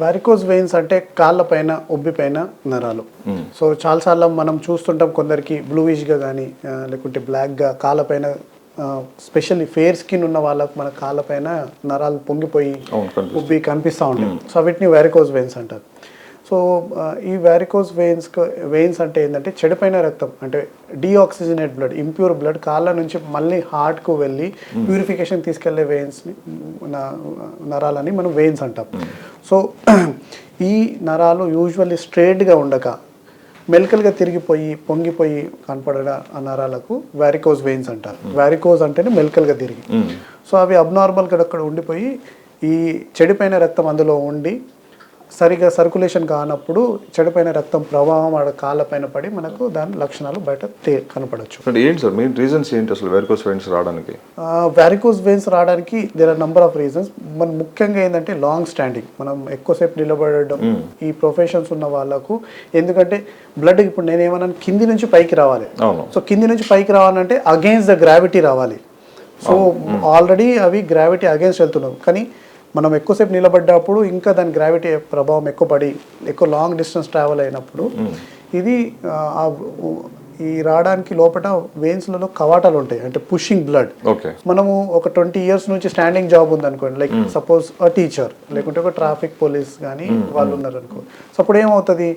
Varicose veins అంటే కాళ్ళ పైన ఉబ్బిపైన నరాలు. సో చాలాసార్లు మనం చూస్తుంటాం కొందరికి బ్లూయిష్గా కానీ లేకుంటే బ్లాక్గా కాళ్ళపైన స్పెషల్లీ ఫేర్ స్కిన్ ఉన్న వాళ్ళకు మన కాళ్ళపైన నరాలు పొంగిపోయి ఉబ్బి కనిపిస్తూ ఉంటాయి. సో వీటిని వారికోజ్ వెయిన్స్ అంటారు. సో ఈ వారికోజ్ వెయిన్స్ అంటే ఏంటంటే చెడిపోయిన రక్తం అంటే డీఆక్సిజనేట్ బ్లడ్, ఇంప్యూర్ బ్లడ్ కాళ్ళ నుంచి మళ్ళీ హార్ట్కు వెళ్ళి ప్యూరిఫికేషన్ తీసుకెళ్లే వెయిన్స్ని నరాలని మనం వెయిన్స్ అంటాం. సో ఈ నరాలు యూజువల్లీ స్ట్రైట్గా ఉండక మెలికలుగా తిరిగిపోయి పొంగిపోయి కనపడన ఆ నరాలకు వారికోజ్ వెయిన్స్ అంటారు. వారికోజ్ అంటేనే మెలికలుగా తిరిగి. సో అవి అబ్నార్మల్గా అక్కడ ఉండిపోయి ఈ చెడిపోయిన రక్తం అందులో ఉండి సరిగా సర్క్యులేషన్ కానప్పుడు చెడిపోయిన రక్తం ప్రవాహం ఆడ కాళ్ళపైన పడి మనకు దాని లక్షణాలు బయట కనపడచ్చు. ఏంటి సార్ మెయిన్ రీజన్స్ ఏంటి అసలు వారికోజ్ వెయిన్స్ రావడానికి? వారికోజ్ వెయిన్స్ రావడానికి there are number of reasons. మన ముఖ్యంగా ఏంటంటే లాంగ్ స్టాండింగ్, మనం ఎక్కువసేపు నిలబడడం ఈ ప్రొఫెషన్స్ ఉన్న వాళ్ళకు. ఎందుకంటే బ్లడ్ ఇప్పుడు నేనేమన్నాను కింది నుంచి పైకి రావాలి. సో కింది నుంచి పైకి రావాలంటే అగైన్స్ ద గ్రావిటీ రావాలి. సో ఆల్రెడీ అవి గ్రావిటీ అగైన్స్ వెళ్తున్నాం, కానీ మనం ఎక్కువసేపు నిలబడ్డప్పుడు ఇంకా దాని గ్రావిటీ ప్రభావం ఎక్కువ పడి ఎక్కువ లాంగ్ డిస్టెన్స్ ట్రావెల్ అయినప్పుడు ఇది ఈ రావడానికి లోపల వెయిన్స్లలో కవాటాలు ఉంటాయి, అంటే పుషింగ్ బ్లడ్. మనము ఒక 20 years నుంచి స్టాండింగ్ జాబ్ ఉంది అనుకోండి, లైక్ సపోజ్ టీచర్ లేకుంటే ఒక ట్రాఫిక్ పోలీస్ కానీ వాళ్ళు ఉన్నారు అనుకో. సో అప్పుడు ఏమవుతుంది,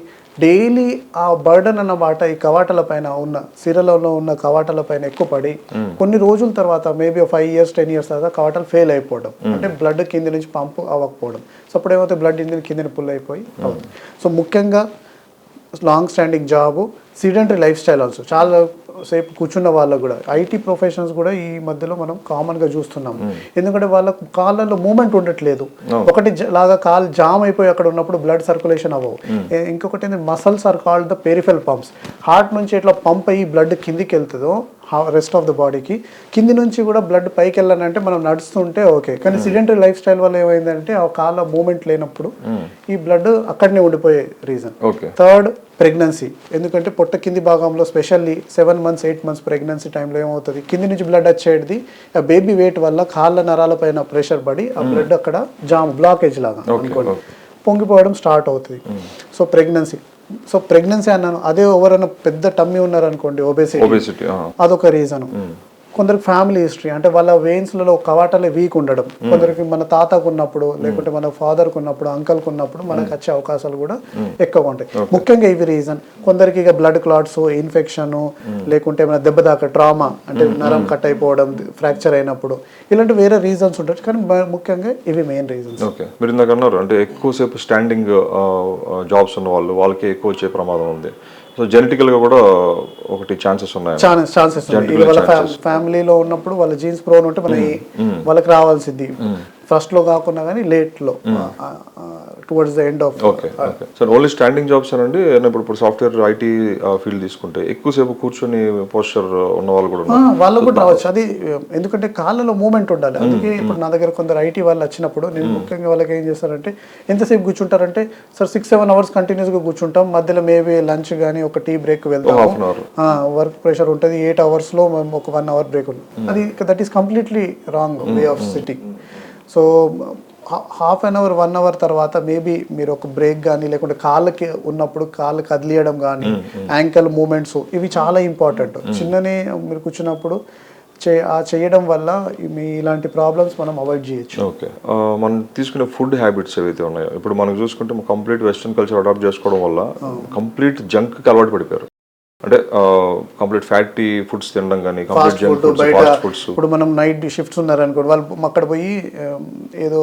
డైలీ ఆ బర్డన్ అన్నమాట ఈ కవాటాల పైన ఉన్న సిరలలో ఉన్న కవాటాల పైన ఎక్కువ పడి కొన్ని రోజుల తర్వాత మేబీ 5 years 10 years తర్వాత కవాటాలు ఫెయిల్ అయిపోవడం, అంటే బ్లడ్ కింది నుంచి పంపు అవ్వకపోవడం. సో అప్పుడు ఏమవుతుంది, బ్లడ్ కిందని పుల్ అయిపోయి అవుతుంది. సో ముఖ్యంగా long standing job, sedentary life style also, చాలా సేపు కూర్చున్న వాళ్ళకు కూడా, ఐటీ ప్రొఫెషనల్స్ కూడా ఈ మధ్యలో మనం కామన్గా చూస్తున్నాము. ఎందుకంటే వాళ్ళకు కాళ్ళలో మూమెంట్ ఉండట్లేదు, ఒకటి లాగా కాలు జామ్ అయిపోయి అక్కడ ఉన్నప్పుడు బ్లడ్ సర్క్యులేషన్ అవ్వవు. ఇంకొకటి muscles are called the peripheral pumps. Heart నుంచి ఎట్లా పంప్ అయ్యి బ్లడ్ కిందికి వెళ్తుందో రెస్ట్ ఆఫ్ ద బాడీకి, కింది నుంచి కూడా బ్లడ్ పైకి వెళ్ళాలంటే మనం నడుస్తుంటే ఓకే, కానీ సిడెంటరీ లైఫ్ స్టైల్ వల్ల ఏమైందంటే ఆ కాళ్ళ మూమెంట్ లేనప్పుడు ఈ బ్లడ్ అక్కడనే ఉండిపోయే రీజన్. Third, pregnancy. ఎందుకంటే పొట్ట కింది భాగంలో స్పెషల్లీ 7 months 8 months ప్రెగ్నెన్సీ టైంలో ఏమవుతుంది, కింది నుంచి బ్లడ్ వచ్చేది ఆ బేబీ వెయిట్ వల్ల కాళ్ళ నరాల పైన ప్రెషర్ పడి ఆ బ్లడ్ అక్కడ జామ్ బ్లాకేజ్ లాగా అనుకోండి పొంగిపోవడం స్టార్ట్ అవుతుంది. సో ప్రెగ్నెన్సీ అన్నాను. అదే ఎవరైనా పెద్ద టమ్మీ ఉన్నారనుకోండి, ఒబేసిటీ, అదొక రీజన్. కొందరికి ఫ్యామిలీ హిస్టరీ, అంటే వాళ్ళ వెయిన్స్లలో కవాటాలే వీక్ ఉండడం. కొందరికి మన తాతకు ఉన్నప్పుడు లేకుంటే మన ఫాదర్కు ఉన్నప్పుడు అంకల్కు ఉన్నప్పుడు మనకు వచ్చే అవకాశాలు కూడా ఎక్కువ ఉంటాయి. ముఖ్యంగా ఇవి రీజన్. కొందరికి ఇక బ్లడ్ క్లాట్స్, ఇన్ఫెక్షన్, లేకుంటే ఏమైనా దెబ్బ దాకా ట్రామా, అంటే నరం కట్ అయిపోవడం, ఫ్రాక్చర్ అయినప్పుడు, ఇలాంటి వేరే రీజన్స్ ఉంటాయి, కానీ ముఖ్యంగా ఇవి మెయిన్ రీజన్స్. ఓకే, మీరు ఇందాక అన్నారు అంటే ఎక్కువసేపు స్టాండింగ్ జాబ్స్ ఉన్న వాళ్ళకి ఎక్కువ వచ్చే ప్రమాదం ఉంది. సో జెనెటికల్గా కూడా ఒకటి ఛాన్సెస్ ఉన్నాయి. వాళ్ళ ఫ్యామిలీలో ఉన్నప్పుడు వాళ్ళ జీన్స్ ప్రోన్ ఉంటే వాళ్ళకి రావాల్సింది ఫస్ట్లో కాకుండా కానీ లేట్లో towards the end of. Okay sir, only standing jobs అనండి? ఇప్పుడు సాఫ్ట్వేర్ ఐటీ ఫీల్డ్ తీసుకుంటే ఎక్కువసేపు కూర్చొని పోస్చర్ ఉన్న వాళ్ళు కూడా వాళ్ళకు కూడా రావచ్చు. అది ఎందుకంటే కాళ్ళలో మూమెంట్ ఉండాలి. అందుకే ఇప్పుడు నా దగ్గర కొందరు ఐటీ వాళ్ళు వచ్చినప్పుడు నేను ముఖ్యంగా వాళ్ళకి ఏం చేస్తారంటే, ఎంతసేపు కూర్చుంటారంటే సార్ 6-7 hours కంటిన్యూస్గా కూర్చుంటాం, మధ్యలో మేబీ లంచ్ కానీ ఒక టీ బ్రేక్ వెళ్తాం, వర్క్ ప్రెషర్ ఉంటుంది, 8 hours మేము ఒక 1 hour బ్రేక్ ఉంటుంది. అది that is completely wrong way of sitting. So ½ an hour 1 hour తర్వాత మేబీ మీరు ఒక బ్రేక్ కానీ లేకుంటే కాళ్ళకి ఉన్నప్పుడు కాళ్ళు కదిలియడం కానీ యాంకల్ మూమెంట్స్ ఇవి చాలా ఇంపార్టెంట్. చిన్ననే మీరు కూర్చున్నప్పుడు చేయడం వల్ల ఇలాంటి ప్రాబ్లమ్స్ మనం అవాయిడ్ చేయొచ్చు. ఓకే, మనం తీసుకునే ఫుడ్ హ్యాబిట్స్ ఏవైతే ఉన్నాయో, ఇప్పుడు మనం చూసుకుంటే కంప్లీట్ వెస్ట్రన్ కల్చర్ అడాప్ట్ చేసుకోవడం వల్ల కంప్లీట్ జంక్కి అలవాటు పడిపోయారు. అంటే కంప్లీట్ ఫ్యాటీ ఫుడ్స్ తినడం కానీ, complete junk foods, fast foods. ఇప్పుడు మనం నైట్ షిఫ్ట్స్ ఉన్నారనుకోండి, వాళ్ళు అక్కడ పోయి ఏదో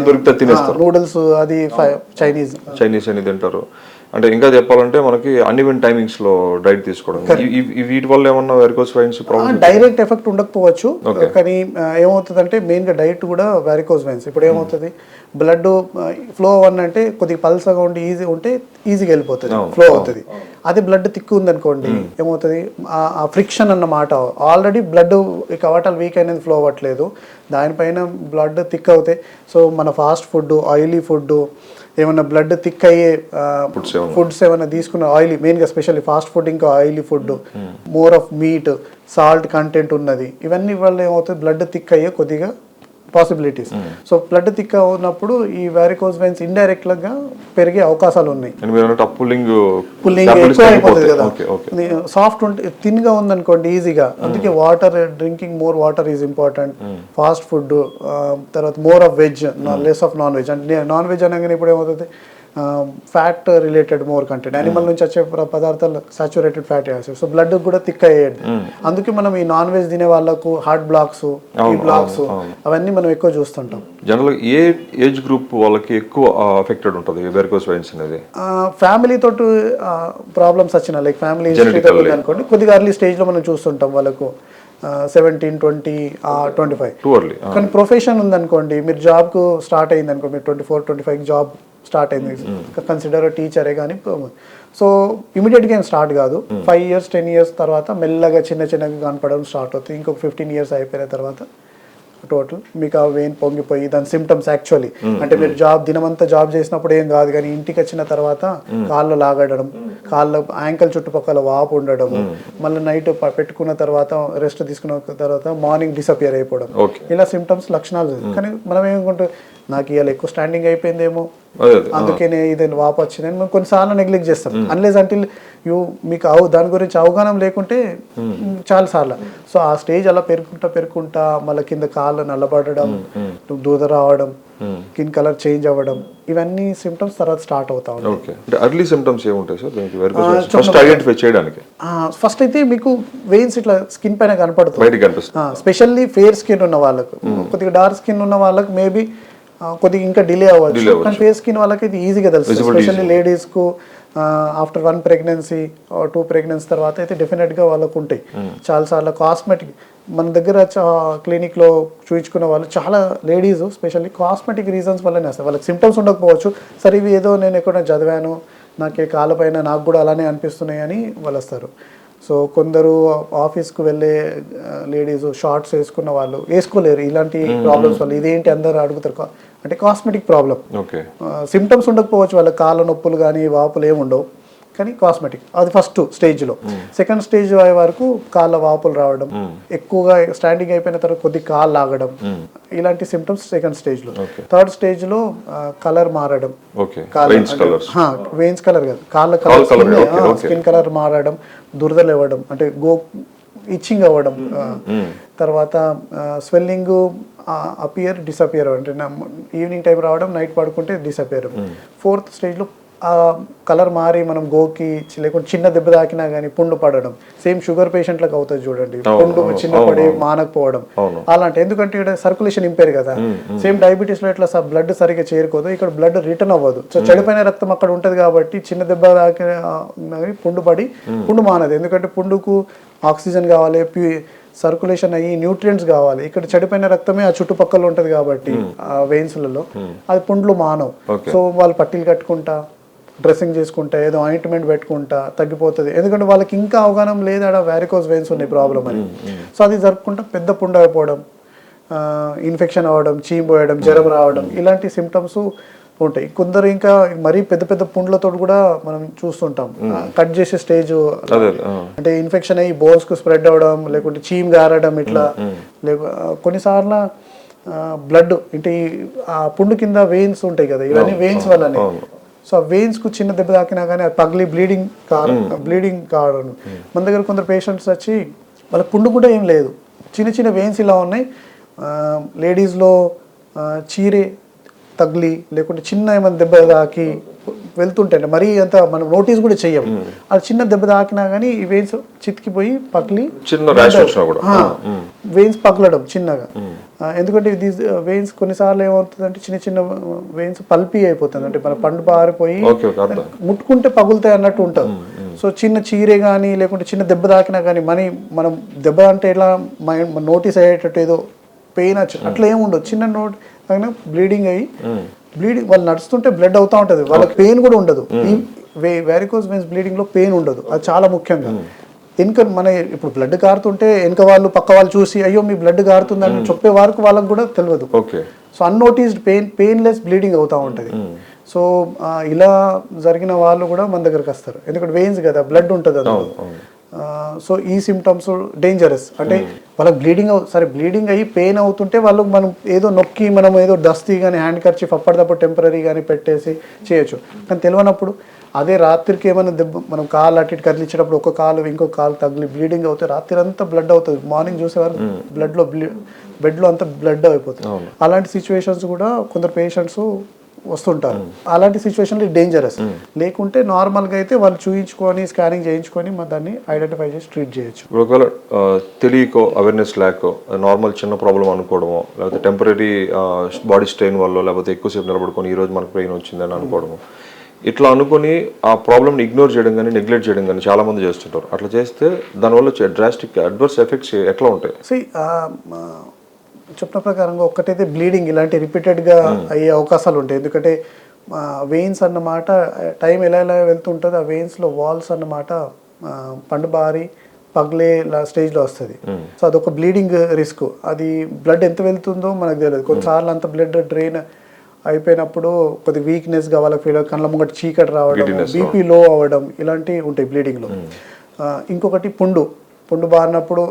దొరికితే తినేస్తారు, నూడిల్స్, అది చైనీస్ అని తింటారు. అంటే ఇంకా చెప్పాలంటే మనకి అన్ఈవెన్ టైమింగ్స్ లో డైట్ తీసుకోవడం, వీటి వల్ల ఏమన్నా varicose veins problem? Direct effect ఉండకపోవచ్చు, కానీ ఏమవుతుందంటే మెయిన్ గా డైట్ కూడా వారికోజ్ వెయిన్స్. ఇప్పుడు ఏమవుతుంది, బ్లడ్ ఫ్లో అంటే కొద్దిగా పల్సగా ఉండి ఈజీగా వెళ్ళిపోతుంది, ఫ్లో అవుతుంది. అదే బ్లడ్ తిక్కు ఉందనుకోండి ఏమవుతుంది, ఆ ఫ్రిక్షన్ అన్నమాట. ఆల్రెడీ బ్లడ్ కవాటాలు వీక్ అయినది, ఫ్లో అవ్వట్లేదు, దానిపైన బ్లడ్ థిక్ అవుతాయి. సో మన ఫాస్ట్ ఫుడ్, ఆయిలీ ఫుడ్, ఏమన్నా బ్లడ్ థిక్ అయ్యే ఫుడ్స్ ఏమైనా తీసుకున్న, ఆయిలీ మెయిన్గా స్పెషల్లీ ఫాస్ట్ ఫుడ్, ఇంకా oily food, more of meat, salt content ఉన్నది, ఇవన్నీ వల్ల ఏమవుతుంది, బ్లడ్ థిక్ అయ్యే కొద్దిగా పాసిబిలిటీస్. సో బ్లడ్ థిక్ ఉన్నప్పుడు ఈ వారికోజ్ వెయిన్స్ ఇండైరెక్ట్ గా పెరిగే అవకాశాలు ఉన్నాయి. పుల్లింగ్ ఎక్కువ అయిపోతుంది కదా, సాఫ్ట్ ఉంటే థిన్ గా ఉందనుకోండి ఈజీగా. అందుకే water, drinking more water is important. Fast food, తర్వాత more of veg, less of non veg. అంటే నాన్ వెజ్ అనగానే ఇప్పుడు ఏమవుతుంది, fat related more content, animal నుంచి వచ్చే పదార్థాలు saturated fatty acid. So blood కూడా థిక్ అయ్యేది. అందుకే మనం ఈ నాన్ వెజ్ తినే వాళ్ళకు హార్ట్ బ్లాక్స్, ఈ బ్లాక్స్ అవన్నీ మనం ఎక్కువ చూస్తుంటాం. జనరల్ ఏ ఏజ్ గ్రూప్ వాళ్ళకి ఎక్కువ అఫెక్టెడ్ ఉంటుంది వెరికోస్ వెయిన్స్ అనేది? ఫ్యామిలీ తోటి ప్రాబ్లమ్స్ వచ్చిన, లైక్ ఫ్యామిలీ హిస్టరీ అనుకోండి, కొద్దిగా ఎర్లీ స్టేజ్ లో మనం చూస్తుంటాం వాళ్ళకు 17, 20, 25. కానీ ప్రొఫెషన్ ఉందనుకోండి, మీరు జాబ్కు స్టార్ట్ అయింది అనుకో, మీరు 24, 25 జాబ్ స్టార్ట్ అయింది, కన్సిడర్ టీచరే కానీ, సో ఇమీడియట్గా ఏం స్టార్ట్ కాదు. 5 years 10 years తర్వాత మెల్లగా చిన్న చిన్నగా కనపడడం స్టార్ట్ అవుతుంది. ఇంకొక 15 years అయిపోయిన తర్వాత టోటల్ మీకు ఆ వెయిన్ పొంగిపోయి దాని సిమ్టమ్స్ యాక్చువల్లీ అంటే మీరు దినమంతా జాబ్ చేసినప్పుడు ఏం కాదు, కానీ ఇంటికి వచ్చిన తర్వాత కాళ్ళు లాగడం, కాళ్ళ యాంకల్ చుట్టుపక్కల వాపు ఉండడం, మళ్ళీ నైట్ పెట్టుకున్న తర్వాత రెస్ట్ తీసుకున్న తర్వాత మార్నింగ్ డిసపియర్ అయిపోవడం, ఇలా సిమ్టమ్స్ లక్షణాలు. కానీ మనం ఏమనుకుంటే నాకు ఇవాళ ఎక్కువ స్టాండింగ్ అయిపోయిందేమో అందుకే ఇది వాపు వచ్చిందని మనం కొన్నిసార్లు నెగ్లెక్ట్ చేస్తాం. అన్లెస్ అంటిల్ మీకు దాని గురించి అవగాహన లేకుంటే చాలా సార్లు. సో ఆ స్టేజ్ అలా పెరుగుకుంటా మళ్ళీ కింద కాళ్ళు నల్లబడడం, దూద రావడం, స్కిన్ కలర్ చేంజ్ అవ్వడం, ఇవన్నీ సిమ్టమ్స్ తర్వాత స్టార్ట్ అవుతా ఉంటాయి. ఎర్లీ సిమ్టమ్స్ ఏముంటాయి సార్ ఫస్ట్ ఐడెంటిఫై చేయడానికి? ఫస్ట్ అయితే మీకు వెయిన్స్ ఇట్లా స్కిన్ పైన కనపడుతుంది, స్పెషల్లీ ఫేర్ స్కిన్ ఉన్న వాళ్ళకు. కొద్దిగా డార్క్ స్కిన్ ఉన్న వాళ్ళకు మేబీ కొద్దిగా ఇంకా డిలే అవ్వచ్చు, కానీ ఫేస్ స్కిన్ వాళ్ళకి ఇది ఈజీగా తెలుసు. ఎస్పెషల్లీ లేడీస్కు ఆఫ్టర్ 1 pregnancy or 2 pregnancy తర్వాత అయితే డెఫినెట్గా వాళ్ళకు ఉంటాయి. చాలాసార్లు కాస్మెటిక్ మన దగ్గర క్లినిక్లో చూయించుకున్న వాళ్ళు చాలా లేడీస్ స్పెషల్లీ కాస్మెటిక్ రీజన్స్ వల్లనే వస్తాయి. వాళ్ళకి సిమ్టమ్స్ ఉండకపోవచ్చు, సరే ఇవి ఏదో నేను ఎక్కడ చదివాను, నాకు కాళ్ళపైన నాకు కూడా అలానే అనిపిస్తున్నాయి అని వాళ్ళు వస్తారు. సో కొందరు ఆఫీస్కు వెళ్ళే లేడీస్ షార్ట్స్ వేసుకున్న వాళ్ళు వేసుకోలేరు, ఇలాంటి ప్రాబ్లమ్స్ వల్ల. ఇదేంటి అందరూ అడుగుతారు, అంటే కాస్మెటిక్ ప్రాబ్లం. సిమ్టమ్స్ ఉండకపోవచ్చు, వాళ్ళ కాళ్ళ నొప్పులు కానీ వాపులు ఏమి ఉండవు, కానీ కాస్మెటిక్. అది ఫస్ట్ స్టేజ్లో. సెకండ్ స్టేజ్ అయ్యే వరకు కాళ్ళ వాపులు రావడం, ఎక్కువగా స్టాండింగ్ అయిపోయిన తర్వాత కొద్ది కాళ్ళు లాగడం, ఇలాంటి సిమ్టమ్స్ సెకండ్ స్టేజ్లో. థర్డ్ స్టేజ్లో కలర్ మారడం, వెయిన్స్ కలర్ కాదు, కాళ్ళ కలర్, స్కిన్ కలర్ మారడం, దురదలు ఇవ్వడం, అంటే ఇచ్చింగ్ అవ్వడం, తర్వాత స్వెల్లింగ్ అపియర్ డిసపియర్, అంటే ఈవినింగ్ టైం రావడం, నైట్ పడుకుంటే డిసపియర్. ఫోర్త్ స్టేజ్లో కలర్ మారి మనం గోకి లేకుంటే చిన్న దెబ్బ తాకినా కానీ పుండు పడడం, సేమ్ షుగర్ పేషెంట్లకు అవుతుంది చూడండి, పుండు చిన్న పడి మానకపోవడం అలాంటి. ఎందుకంటే ఇక్కడ సర్క్యులేషన్ ఇంపేర్ కదా, సేమ్ డయాబెటీస్ లో ఇట్లా బ్లడ్ సరిగ్గా చేరుకోదు, ఇక్కడ బ్లడ్ రిటర్న్ అవ్వదు. సో చెడిపోయిన రక్తం అక్కడ ఉంటది కాబట్టి చిన్న దెబ్బ తాకిన పుండు పడి పుండు మానదు. ఎందుకంటే పుండుకు ఆక్సిజన్ కావాలి, సర్క్యులేషన్ అయ్యి న్యూట్రియంట్స్ కావాలి. ఇక్కడ చెడిపోయిన రక్తమే ఆ చుట్టుపక్కల ఉంటది కాబట్టి ఆ వెయిన్స్లలో అది పుండ్లు మానవు. సో వాళ్ళు పట్టీలు కట్టుకుంటా, డ్రెస్సింగ్ చేసుకుంటా, ఏదో ఆయింట్మెంట్ పెట్టుకుంటా తగ్గిపోతుంది. ఎందుకంటే వాళ్ళకి ఇంకా అవగాహన లేదు ఆడ వారికోస్ వెయిన్స్ ఉన్నాయి ప్రాబ్లం అని. సో అది జరుపుకుంటా పెద్ద పుండు అయిపోవడం, ఇన్ఫెక్షన్ అవ్వడం, చీమ్ పోయడం, జ్వరం రావడం, ఇలాంటి సిమ్టమ్స్ ఉంటాయి. కొందరు ఇంకా మరీ పెద్ద పెద్ద పుండ్లతో కూడా మనం చూస్తుంటాం. కట్ చేసే స్టేజ్ అంటే ఇన్ఫెక్షన్ అయ్యి బోన్స్ కు స్ప్రెడ్ అవ్వడం, లేకుంటే చీమ్ గారడం, ఇట్లా కొన్నిసార్లు బ్లడ్ అంటే ఆ పుండు కింద వెయిన్స్ ఉంటాయి కదా, ఇవన్నీ వెయిన్స్ వల్లనే. సో ఆ వెయిన్స్ కు చిన్న దెబ్బ తాకినా కానీ అది పగిలి బ్లీడింగ్ కావడం. మన దగ్గర కొందరు పేషెంట్స్ వచ్చి వాళ్ళ పుండు కూడా ఏం లేదు, చిన్న చిన్న వెయిన్స్ ఇలా ఉన్నాయి, లేడీస్లో చీరే తగిలి లేకుంటే చిన్న ఏమైనా దెబ్బ తాకి వెళ్తుంటే మరీ అంత మనం నోటీస్ కూడా చెయ్యం. అది చిన్న దెబ్బ తాకినా కానీ ఈ వెయిన్స్ చితికిపోయి పగిలి వెయిన్స్ పగలడం చిన్నగా. ఎందుకంటే ఇది వెయిన్స్ కొన్నిసార్లు ఏమవుతుందంటే చిన్న చిన్న వెయిన్స్ పల్పీ అయిపోతుంది, అంటే మన పండు పారిపోయి ముట్టుకుంటే పగులుతాయి అన్నట్టు ఉంటుంది. సో చిన్న చీరే కానీ లేకుంటే చిన్న దెబ్బ తాకినా కానీ మనం దెబ్బ అంటే ఎలా నోటీస్ అయ్యేటట్టు ఏదో పెయిన్ అట్లా ఏమి ఉండదు. చిన్న బ్లీడింగ్ అయ్యి వాళ్ళు నడుస్తుంటే బ్లడ్ అవుతా ఉంటది, వాళ్ళకి పెయిన్ కూడా ఉండదు. ఈ వారికోస్ వెయిన్స్ బ్లీడింగ్ లో పెయిన్ ఉండదు, అది చాలా ముఖ్యంగా. వెనుక ఇప్పుడు బ్లడ్ కారుతుంటే వెనుక వాళ్ళు పక్క వాళ్ళు చూసి అయ్యో మీ బ్లడ్ కారుతుందని చెప్పే వరకు వాళ్ళకి కూడా తెలియదు. సో అన్నోటీస్డ్ పెయిన్లెస్ బ్లీడింగ్ అవుతా ఉంటది. సో ఇలా జరిగిన వాళ్ళు కూడా మన దగ్గరకు వస్తారు, ఎందుకంటే వెయిన్స్ కదా, బ్లడ్ ఉంటుంది అందులో. సో ఈ సిమ్టమ్స్ డేంజరస్, అంటే వాళ్ళకి బ్లీడింగ్ అయ్యి పెయిన్ అవుతుంటే వాళ్ళు మనం ఏదో నొక్కి మనం ఏదో దస్తీ కానీ హ్యాండ్ కర్చీఫ్ అప్పటిదప్పుడు టెంపరీ కానీ పెట్టేసి చేయొచ్చు. కానీ తెలియనప్పుడు అదే రాత్రికి ఏమైనా దెబ్బ మనం కాలు అటు ఇటు కదిలించేటప్పుడు ఒక కాలు ఇంకొక కాలు తగిలి బ్లీడింగ్ అవుతే రాత్రి అంతా బ్లడ్ అవుతుంది. మార్నింగ్ చూసేవారు బెడ్లో అంతా బ్లడ్ అయిపోతుంది. అలాంటి సిచ్యువేషన్స్ కూడా కొందరు పేషెంట్స్ వస్తుంటారు. అలాంటి సిచ్యువేషన్లో డేంజరస్. లేకుంటే నార్మల్గా అయితే వాళ్ళు చూయించుకొని స్కానింగ్ చేయించుకొని మనం దాన్ని ఐడెంటిఫై చేసి ట్రీట్ చేయొచ్చు. ఒకవేళ తెలియకో అవేర్నెస్ లేకో నార్మల్ చిన్న ప్రాబ్లం అనుకోవడమో, లేకపోతే టెంపరీ బాడీ స్ట్రెయిన్ వల్ల, లేకపోతే ఎక్కువసేపు నిలబడుకొని ఈరోజు మనకు పెయిన్ వచ్చిందని అనుకోవడము, ఇట్లా అనుకుని ఆ ప్రాబ్లమ్ని ఇగ్నోర్ చేయడం కానీ నెగ్లెక్ట్ చేయడం కానీ చాలా మంది చేస్తుంటారు. అట్లా చేస్తే దానివల్ల డ్రాస్టిక్ అడ్వర్స్ ఎఫెక్ట్స్ ఎట్లా ఉంటాయి? చెప్పిన ప్రకారంగా ఒక్కటైతే బ్లీడింగ్ ఇలాంటి రిపీటెడ్గా అయ్యే అవకాశాలు ఉంటాయి. ఎందుకంటే వెయిన్స్ అన్నమాట టైం ఎలా వెళ్తుంటుంది, ఆ వెయిన్స్లో వాల్స్ అన్నమాట పండుబారి పగిలే స్టేజ్లో వస్తుంది. సో అదొక బ్లీడింగ్ రిస్క్. అది బ్లడ్ ఎంత వెళ్తుందో మనకు తెలియదు. కొన్నిసార్లు అంత బ్లడ్ డ్రైన్ అయిపోయినప్పుడు కొద్ది వీక్నెస్గా వాళ్ళకి ఫీల్ కళ్ళ ముంగట చీకటి రావడం, బీపీ లో అవ్వడం ఇలాంటివి ఉంటాయి బ్లీడింగ్లో. ఇంకొకటి పుండు బారినప్పుడు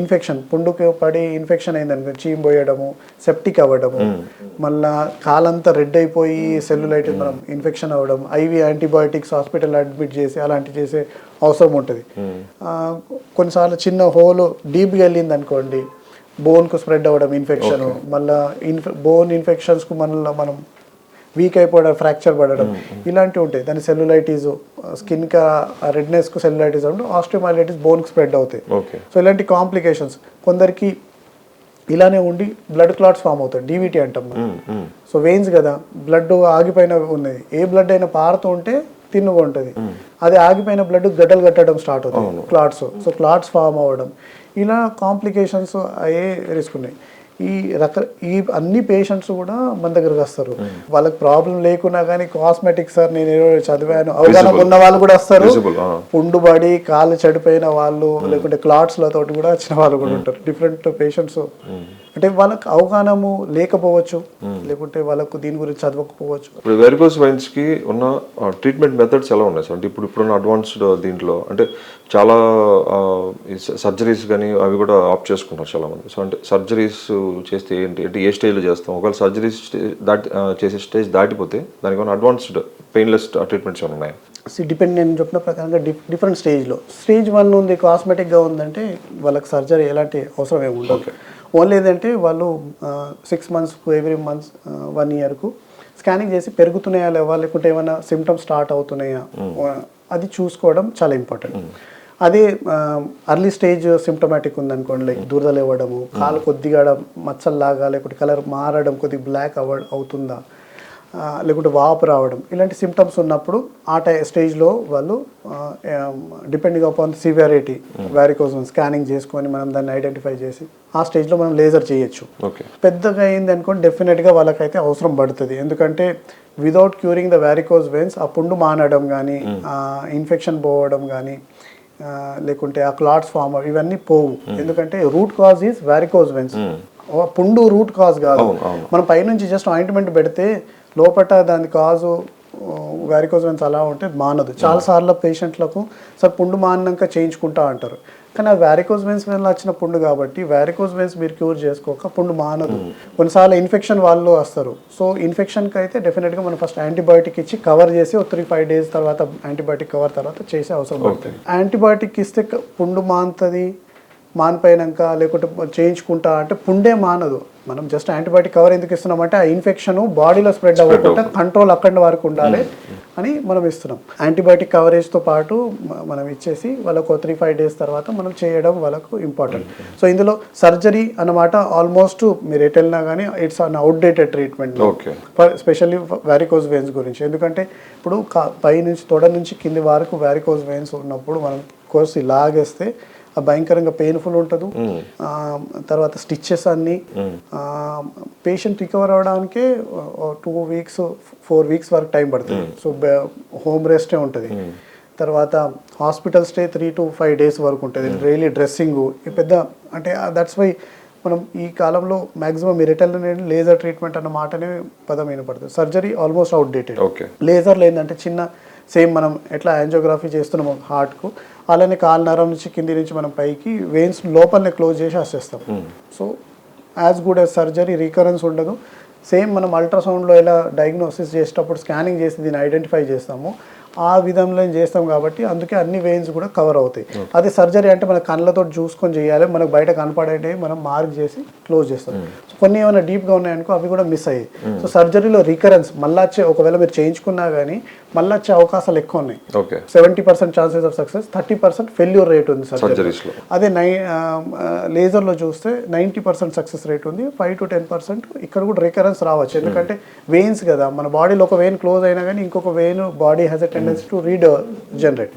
ఇన్ఫెక్షన్, పుండుకి పడి ఇన్ఫెక్షన్ అయిందనుకో చీమ్ పోయడము, సెప్టిక్ అవ్వడము, మళ్ళా కాలంతా రెడ్ అయిపోయి సెల్యులైటిస్ మనం ఇన్ఫెక్షన్ అవ్వడం, ఐవి యాంటీబయాటిక్స్ హాస్పిటల్ అడ్మిట్ చేసి అలాంటివి చేసే అవసరం ఉంటుంది. కొన్నిసార్లు చిన్న హోల్ డీప్గా వెళ్ళింది అనుకోండి, బోన్కు స్ప్రెడ్ అవ్వడం ఇన్ఫెక్షన్, మళ్ళీ బోన్ ఇన్ఫెక్షన్స్కు మనం వీక్ అయిపోవడం, ఫ్రాక్చర్ పడడం ఇలాంటివి ఉంటాయి. దాని సెల్యులైటిస్, స్కిన్కి రెడ్నెస్కు సెల్యులైటిస్ అంటే ఆస్టియోమైలైటిస్ బోన్కి స్ప్రెడ్ అవుతాయి. సో ఇలాంటి కాంప్లికేషన్స్ కొందరికి ఇలానే ఉండి బ్లడ్ క్లాట్స్ ఫామ్ అవుతాయి, డీవీటీ అంటాం మనం. సో వెయిన్స్ కదా, బ్లడ్ ఆగిపోయిన ఉన్నది, ఏ బ్లడ్ అయినా పారుతూ ఉంటే తిన్నుగా ఉంటుంది, అది ఆగిపోయిన బ్లడ్ గడ్డలు కట్టడం స్టార్ట్ అవుతుంది, క్లాట్స్. సో క్లాట్స్ ఫామ్ అవ్వడం ఇలా కాంప్లికేషన్స్ అయ్యే రిస్క్ ఉన్నాయి. ఈ అన్ని పేషెంట్స్ కూడా మన దగ్గరకు వస్తారు. వాళ్ళకి ప్రాబ్లం లేకున్నా కానీ కాస్మెటిక్ సార్ నేను చదివాను అవగాహన ఉన్న వాళ్ళు కూడా వస్తారు. పుండుబడి కాళ్ళు చెడిపోయిన వాళ్ళు లేకుంటే క్లాట్స్లతో కూడా వచ్చిన వాళ్ళు కూడా ఉంటారు. డిఫరెంట్ పేషెంట్స్ అంటే వాళ్ళకి అవగాహన లేకపోవచ్చు, లేకుంటే వాళ్ళకు దీని గురించి చదవకపోవచ్చు. ఇప్పుడు వెరికోస్ వెయిన్స్ కి ఉన్న ట్రీట్మెంట్ మెథడ్స్ ఎలా ఉన్నాయి సార్? అంటే ఇప్పుడున్న అడ్వాన్స్డ్ దీంట్లో అంటే చాలా సర్జరీస్ కానీ అవి కూడా ఆప్ట్ చేసుకుంటారు చాలా మంది. సో అంటే సర్జరీస్ చేస్తే ఏంటి ఏ స్టేజ్లో చేస్తాం? ఒకవేళ సర్జరీస్ చేసే స్టేజ్ దాటిపోతే దానికి ఉన్న అడ్వాన్స్డ్ పెయిన్లెస్ ట్రీట్మెంట్స్ ఉన్నాయి? డిపెండ్ నేను చెప్పిన ప్రకారంగా డిఫరెంట్ స్టేజ్ 1 ఉంది, కాస్మెటిక్గా ఉందంటే వాళ్ళకి సర్జరీ ఎలాంటి అవసరం ఏమి ఉండదు. ఓన్లీ ఏంటంటే వాళ్ళు 6 monthsకు ఎవ్రీ మంత్ 1 yearకు స్కానింగ్ చేసి పెరుగుతున్నాయా లేవా, లేకుంటే ఏమైనా సిమ్టమ్స్ స్టార్ట్ అవుతున్నాయా అది చూసుకోవడం చాలా ఇంపార్టెంట్. అదే అర్లీ స్టేజ్ సిమ్టమాటిక్ ఉందనుకోండి, లైక్ దురదలు ఇవ్వడము, కాలు కొద్దిగా మచ్చల్లాగా లేకుంటే కలర్ మారడం, కొద్దిగా బ్లాక్ అవుతుందా, లేకుంటే వాపు రావడం, ఇలాంటి సిమ్టమ్స్ ఉన్నప్పుడు ఆ స్టేజ్లో వాళ్ళు depending upon severity varicose scanning చేసుకొని మనం దాన్ని ఐడెంటిఫై చేసి ఆ స్టేజ్లో మనం లేజర్ చేయొచ్చు. పెద్దగా అయింది అనుకోండి డెఫినెట్గా వాళ్ళకైతే అవసరం పడుతుంది. ఎందుకంటే without curing the varicose veins ఆ పుండు మానడం కానీ, ఇన్ఫెక్షన్ పోవడం కానీ, లేకుంటే ఆ క్లాట్స్ ఫామ్ ఇవన్నీ పోవు. ఎందుకంటే root cause is varicose veins. పుండు రూట్ కాజ్ కాదు. మనం పైనుంచి జస్ట్ ఆయింట్మెంట్ పెడితే లోపల దాని కాజు వారికోస్ వెయిన్స్ అలా ఉంటే మానదు. చాలాసార్లు పేషెంట్లకు సార్ పుండు మాన్నాక చేయించుకుంటా అంటారు, కానీ ఆ వారికోస్ వెయిన్స్ వల్ల వచ్చిన పుండు కాబట్టి వారికోస్ వెయిన్స్ మీరు క్యూర్ చేసుకోక పుండు మానదు. కొన్నిసార్లు ఇన్ఫెక్షన్ వాళ్ళు వస్తారు. సో ఇన్ఫెక్షన్కి అయితే డెఫినెట్గా మనం ఫస్ట్ యాంటీబయాటిక్ ఇచ్చి కవర్ చేసి 3-5 days తర్వాత యాంటీబయాటిక్ కవర్ తర్వాత చేసే అవసరం పడుతుంది. యాంటీబయాటిక్ ఇస్తే పుండు మానిపోయినాక లేకుంటే చేయించుకుంటా అంటే పుండే మానదు. మనం జస్ట్ యాంటీబయాటిక్ కవర్ ఎందుకు ఇస్తున్నామంటే ఆ ఇన్ఫెక్షన్ బాడీలో స్ప్రెడ్ అవ్వకుండా కంట్రోల్ అక్కడి వరకు ఉండాలి అని మనం ఇస్తున్నాం. యాంటీబయాటిక్ కవరేజ్తో పాటు మనం ఇచ్చేసి వాళ్ళకు 3-5 days తర్వాత మనం చేయడం వాళ్ళకు ఇంపార్టెంట్. సో ఇందులో సర్జరీ అన్నమాట ఆల్మోస్ట్ మీరు ఎటు వెళ్ళినా కానీ it's an outdated treatment, specially varicose veins గురించి. ఎందుకంటే ఇప్పుడు పై నుంచి తొడ నుంచి కింది వరకు వారికోస్ వెయిన్స్ ఉన్నప్పుడు మనం కోర్స్ లాగేస్తే భయంకరంగా పెయిన్ఫుల్ ఉంటుంది. తర్వాత స్టిచ్చెస్ అన్నీ పేషెంట్ రికవర్ అవ్వడానికే 2 weeks 4 weeks వరకు టైం పడుతుంది. సో హోమ్ రెస్టే ఉంటుంది. తర్వాత హాస్పిటల్ స్టే 3-5 days వరకు ఉంటుంది. డైలీ డ్రెస్సింగ్ పెద్ద అంటే దట్స్ వై మనం ఈ కాలంలో మ్యాక్సిమం మెరిటల్ లేజర్ ట్రీట్మెంట్ అన్న మాటనే పదం వినపడుతుంది. Surgery almost outdated. లేజర్లో ఏంటంటే చిన్న సేమ్ మనం ఎట్లా యాంజియోగ్రఫీ చేస్తున్నామో హార్ట్కు అలానే కాలు నరం నుంచి కింది నుంచి మనం పైకి వెయిన్స్ లోపలనే క్లోజ్ చేసి వచ్చేస్తాం. So as good as surgery, recurrence ఉండదు. సేమ్ మనం అల్ట్రాసౌండ్లో ఎలా డయాగ్నోసిస్ చేసేటప్పుడు స్కానింగ్ చేసి దీన్ని ఐడెంటిఫై చేస్తాము ఆ విధంలో చేస్తాం కాబట్టి అందుకే అన్ని వెయిన్స్ కూడా కవర్ అవుతాయి. అదే సర్జరీ అంటే మన కళ్ళతో చూసుకొని చేయాలి, మనకు బయట కనపడేవి మనం మార్క్ చేసి క్లోజ్ చేస్తాం. సో కొన్ని ఏమైనా డీప్గా ఉన్నాయనుకో అవి కూడా మిస్ అయ్యాయి. సో సర్జరీలో రికరెన్స్ మళ్ళీ వచ్చే, ఒకవేళ మీరు చేయించుకున్నా కానీ మళ్ళీ వచ్చే అవకాశాలు ఎక్కువ ఉన్నాయి. 70% chances of success, 30% failure rate ఉంది సర్జరీస్లో. అదే లేజర్లో చూస్తే 90% సక్సెస్ రేట్ ఉంది, 5 to 10% ఇక్కడ కూడా రికరెన్స్ రావచ్చు. ఎందుకంటే వెయిన్స్ కదా, మన బాడీలో ఒక వెయిన్ క్లోజ్ అయినా కానీ ఇంకొక vein body has a tendency to regenerate.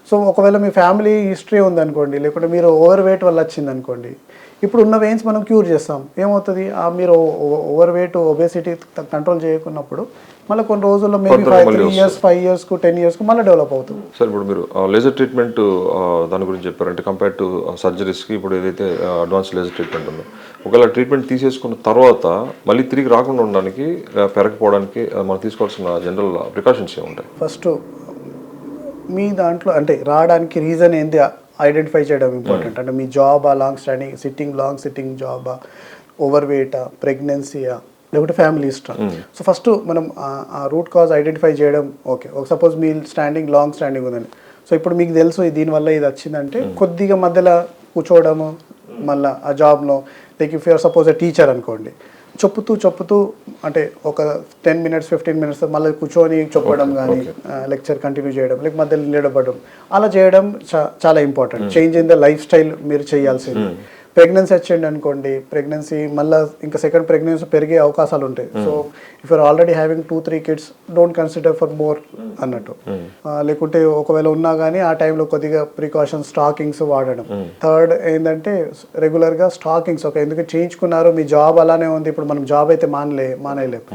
So ఒకవేళ మీ ఫ్యామిలీ హిస్టరీ ఉందనుకోండి, లేకుంటే మీరు ఓవర్ వెయిట్ వల్ల వచ్చింది అనుకోండి, ఇప్పుడు ఉన్న వెయిన్స్ మనం క్యూర్ చేస్తాం. ఏమవుతుంది, మీరు ఓవర్ వెయిట్ ఒబేసిటీ కంట్రోల్ చేయకున్నప్పుడు మళ్ళీ కొన్ని రోజుల్లో మేబీ 3 years 5 years 10 years మళ్ళీ డెవలప్ అవుతుంది. సార్ ఇప్పుడు మీరు లేజర్ ట్రీట్మెంట్ దాని గురించి చెప్పారంటే కంపేర్ టు సర్జరీస్కి ఇప్పుడు ఏదైతే అడ్వాన్స్ లేజర్ ట్రీట్మెంట్ ఉందో, ఒకవేళ ట్రీట్మెంట్ తీసేసుకున్న తర్వాత మళ్ళీ తిరిగి రాకుండా ఉండడానికి, పెరగకపోవడానికి మనం తీసుకోవాల్సిన జనరల్ ప్రికాషన్స్ ఏముంటాయి? ఫస్ట్ మీ దాంట్లో అంటే రావడానికి రీజన్ ఏంటి ఐడెంటిఫై చేయడం ఇంపార్టెంట్. అంటే మీ జాబా, లాంగ్ సిట్టింగ్ జాబా, ఓవర్ వెయిటా, ప్రెగ్నెన్సీయా, లేకుంటే ఫ్యామిలీ ఇష్టం. సో ఫస్ట్ మనం ఆ రూట్ కాజ్ ఐడెంటిఫై చేయడం. ఓకే, సపోజ్ మీ లాంగ్ స్టాండింగ్ ఉందండి. సో ఇప్పుడు మీకు తెలుసు దీనివల్ల ఇది వచ్చిందంటే కొద్దిగా మధ్యలో కూర్చోవడము, మళ్ళీ ఆ జాబ్లో like if you're suppose teacher అనుకోండి, చెప్పుతూ అంటే ఒక 10 minutes 15 minutes మళ్ళీ కూర్చొని చెప్పడం కానీ లెక్చర్ కంటిన్యూ చేయడం, లేక మధ్యలో నిలబడడం, అలా చేయడం చాలా important. Change in the life style మీరు చేయాల్సింది. ప్రెగ్నెన్సీ వచ్చింది అనుకోండి, ప్రెగ్నెన్సీ మళ్ళీ ఇంకా సెకండ్ ప్రెగ్నెన్సీ పెరిగే అవకాశాలు ఉంటాయి. So if you're already having 2-3 kids don't consider for more అన్నట్టు. లేకుంటే ఒకవేళ ఉన్నా కానీ ఆ టైంలో కొద్దిగా ప్రికాషన్ స్టాకింగ్స్ వాడడం. థర్డ్ ఏంటంటే రెగ్యులర్గా స్టాకింగ్స్, ఓకే ఎందుకంటే చేయించుకున్నారు, మీ జాబ్ అలానే ఉంది, ఇప్పుడు మనం జాబ్ అయితే మానేయలేము.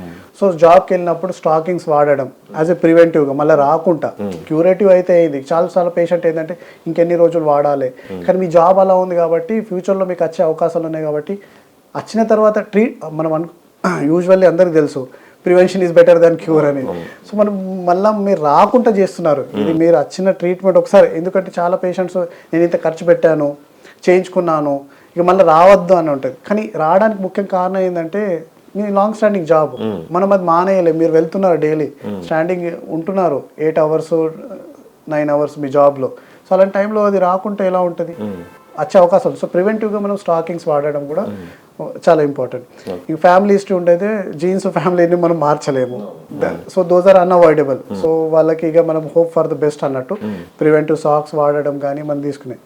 సో జాబ్కి వెళ్ళినప్పుడు స్టాకింగ్స్ వాడడం యాజ్ ఎ ప్రివెంటివ్గా, మళ్ళీ రాకుండా. క్యూరేటివ్ అయితే అయింది, చాలా పేషెంట్ ఏంటంటే ఇంకెన్ని రోజులు వాడాలి, కానీ మీ జాబ్ అలా ఉంది కాబట్టి ఫ్యూచర్లో మీకు వచ్చే అవకాశాలు ఉన్నాయి కాబట్టి వచ్చిన తర్వాత మనం యూజువల్లీ అందరికీ తెలుసు prevention is better than cure అని. సో మనం మళ్ళీ మీరు రాకుండా చేస్తున్నారు. ఇది మీరు వచ్చిన ట్రీట్మెంట్ ఒకసారి, ఎందుకంటే చాలా పేషెంట్స్ నేను ఇంత ఖర్చు పెట్టాను, చేయించుకున్నాను, ఇక మళ్ళీ రావద్దు అని ఉంటుంది. కానీ రావడానికి ముఖ్య కారణం ఏంటంటే మీ లాంగ్ స్టాండింగ్ జాబ్, మనం అది మానేయలేదు. మీరు వెళ్తున్నారు డైలీ స్టాండింగ్ ఉంటున్నారు 8 hours 9 hours మీ జాబ్లో. సో అలాంటి టైంలో అది రాకుంటే ఎలా ఉంటుంది, వచ్చే అవకాశం. సో ప్రివెంటివ్గా మనం స్టాకింగ్స్ వాడడం కూడా చాలా ఇంపార్టెంట్. ఈ ఫ్యామిలీ హిస్టరీ ఉంటే జీన్స్ ఫ్యామిలీని మనం మార్చలేము. So those are unavoidable. So వాళ్ళకి ఇక మనం హోప్ ఫర్ ద బెస్ట్ అన్నట్టు ప్రివెంటివ్ సాక్స్ వాడడం కానీ మనం తీసుకునే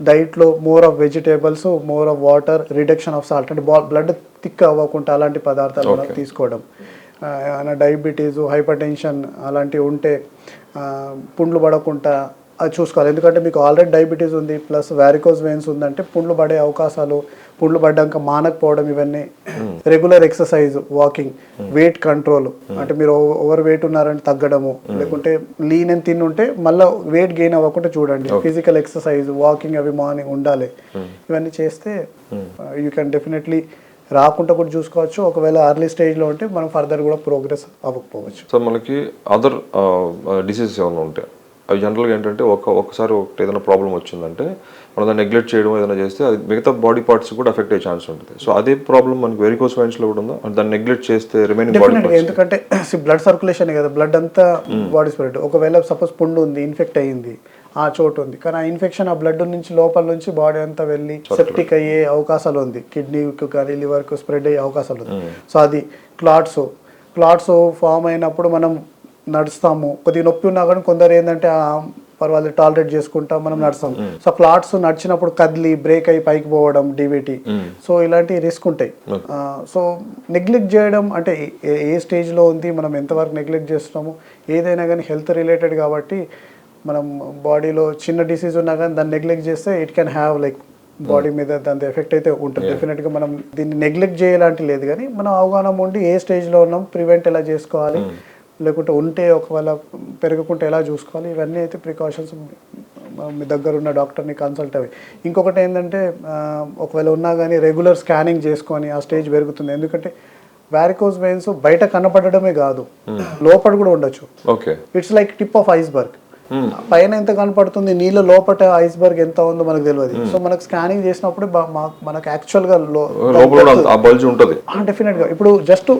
డైట్లో more of vegetables, more of water, reduction of salt, అంటే బ్లడ్ థిక్ అవ్వకుండా అలాంటి పదార్థాలు మనం తీసుకోవడం. డయాబెటీస్, హైపర్ టెన్షన్ అలాంటివి ఉంటే పుండ్లు పడకుండా అది చూసుకోవాలి. ఎందుకంటే మీకు ఆల్రెడీ డయాబెటీస్ ఉంది ప్లస్ వ్యారికోజ్ వెయిన్స్ ఉందంటే పుండ్లు పడే అవకాశాలు, పుండ్లు పడ్డాక మానకపోవడం, ఇవన్నీ. Regular exercise, walking, weight control, అంటే మీరు ఓవర్ వెయిట్ ఉన్నారంటే తగ్గడము, లేకుంటే లీన్ అని తిని ఉంటే మళ్ళీ వెయిట్ గెయిన్ అవ్వకుండా చూడండి. ఫిజికల్ ఎక్సర్సైజ్, వాకింగ్ అవి మార్నింగ్ ఉండాలి. ఇవన్నీ చేస్తే యూ కెన్ డెఫినెట్లీ రాకుండా కూడా చూసుకోవచ్చు. ఒకవేళ అర్లీ స్టేజ్లో ఉంటే మనం ఫర్దర్ కూడా ప్రోగ్రెస్ అవ్వకపోవచ్చు. సో మనకి అదర్ డిసీజెస్ ఏమైనా ఉంటాయి, అవి జనరల్గా ఏంటంటే ఒక్కసారి ఏదైనా ప్రాబ్లం వచ్చిందంటే మనం దాన్ని నెగ్లెక్ట్ చేయడం ఏదైనా చేస్తే అది మిగతా బాడీ పార్ట్స్ కూడా ఎఫెక్ట్ అయ్యే ఛాన్స్ ఉంటుంది. సో అదే ప్రాబ్లం మనకి వెరికోస్ వెయిన్స్లో కూడా ఉందా, దాన్ని నెగ్లెక్ట్ చేస్తే రిమైనింగ్ బాడీ పార్ట్స్? ఎందుకంటే బ్లడ్ సర్క్యులేషన్ కదా, బ్లడ్ అంతా బాడీ స్ప్రెడ్. ఒకవేళ సపోజ్ పుండు ఉంది, ఇన్ఫెక్ట్ అయ్యింది, ఆ చోటు ఉంది, కానీ ఆ ఇన్ఫెక్షన్ ఆ బ్లడ్ నుంచి లోపల నుంచి బాడీ అంతా వెళ్ళి సెప్టిక్ అయ్యే అవకాశాలు ఉంది, కిడ్నీకి కానీ లివర్కు స్ప్రెడ్ అయ్యే అవకాశాలు ఉంది. సో అది క్లాట్స్ ఫామ్ అయినప్పుడు మనం నడుస్తాము, కొద్దిగా నొప్పి ఉన్నా కానీ కొందరు ఏంటంటే పర్వాలేదు టాలరేట్ చేసుకుంటా మనం నడుస్తాం. సో క్లాట్స్ నడిచినప్పుడు కదిలి బ్రేక్ అయ్యి పైకి పోవడం, డివిటీ, సో ఇలాంటి రిస్క్ ఉంటాయి. సో నెగ్లెక్ట్ చేయడం అంటే ఏ స్టేజ్లో ఉంది, మనం ఎంతవరకు నెగ్లెక్ట్ చేస్తున్నాము, ఏదైనా కానీ హెల్త్ రిలేటెడ్ కాబట్టి మనం బాడీలో చిన్న డిసీజ్ ఉన్నా కానీ దాన్ని నెగ్లెక్ట్ చేస్తే it can have like body మీద దాని ఎఫెక్ట్ అయితే ఉంటుంది. డెఫినెట్గా మనం దీన్ని నెగ్లెక్ట్ చేయాలంటే లేదు, కానీ మనం అవగాహన ఉండి ఏ స్టేజ్లో ఉన్నాం, ప్రివెంట్ ఎలా చేసుకోవాలి, లేకుంటే ఉంటే ఒకవేళ పెరగకుండా ఎలా చూసుకోవాలి, ఇవన్నీ అయితే ప్రికాషన్స్ మీ దగ్గర ఉన్న డాక్టర్ని కన్సల్ట్ అవి. ఇంకొకటి ఏంటంటే ఒకవేళ ఉన్నా కానీ రెగ్యులర్ స్కానింగ్ చేసుకొని ఆ స్టేజ్ పెరుగుతుంది. ఎందుకంటే వారికోస్ వెయిన్స్ బయట కనపడడమే కాదు, లోపల కూడా ఉండొచ్చు. Okay. It's like tip of iceberg. పైన ఎంత కనపడుతుంది, నీళ్ళ లోపల ఐస్బర్గ్ ఎంత ఉందో మనకు తెలియదు. సో మనకు స్కానింగ్ చేసినప్పుడు మనకు యాక్చువల్ గా డెఫినెట్ గా ఇప్పుడు just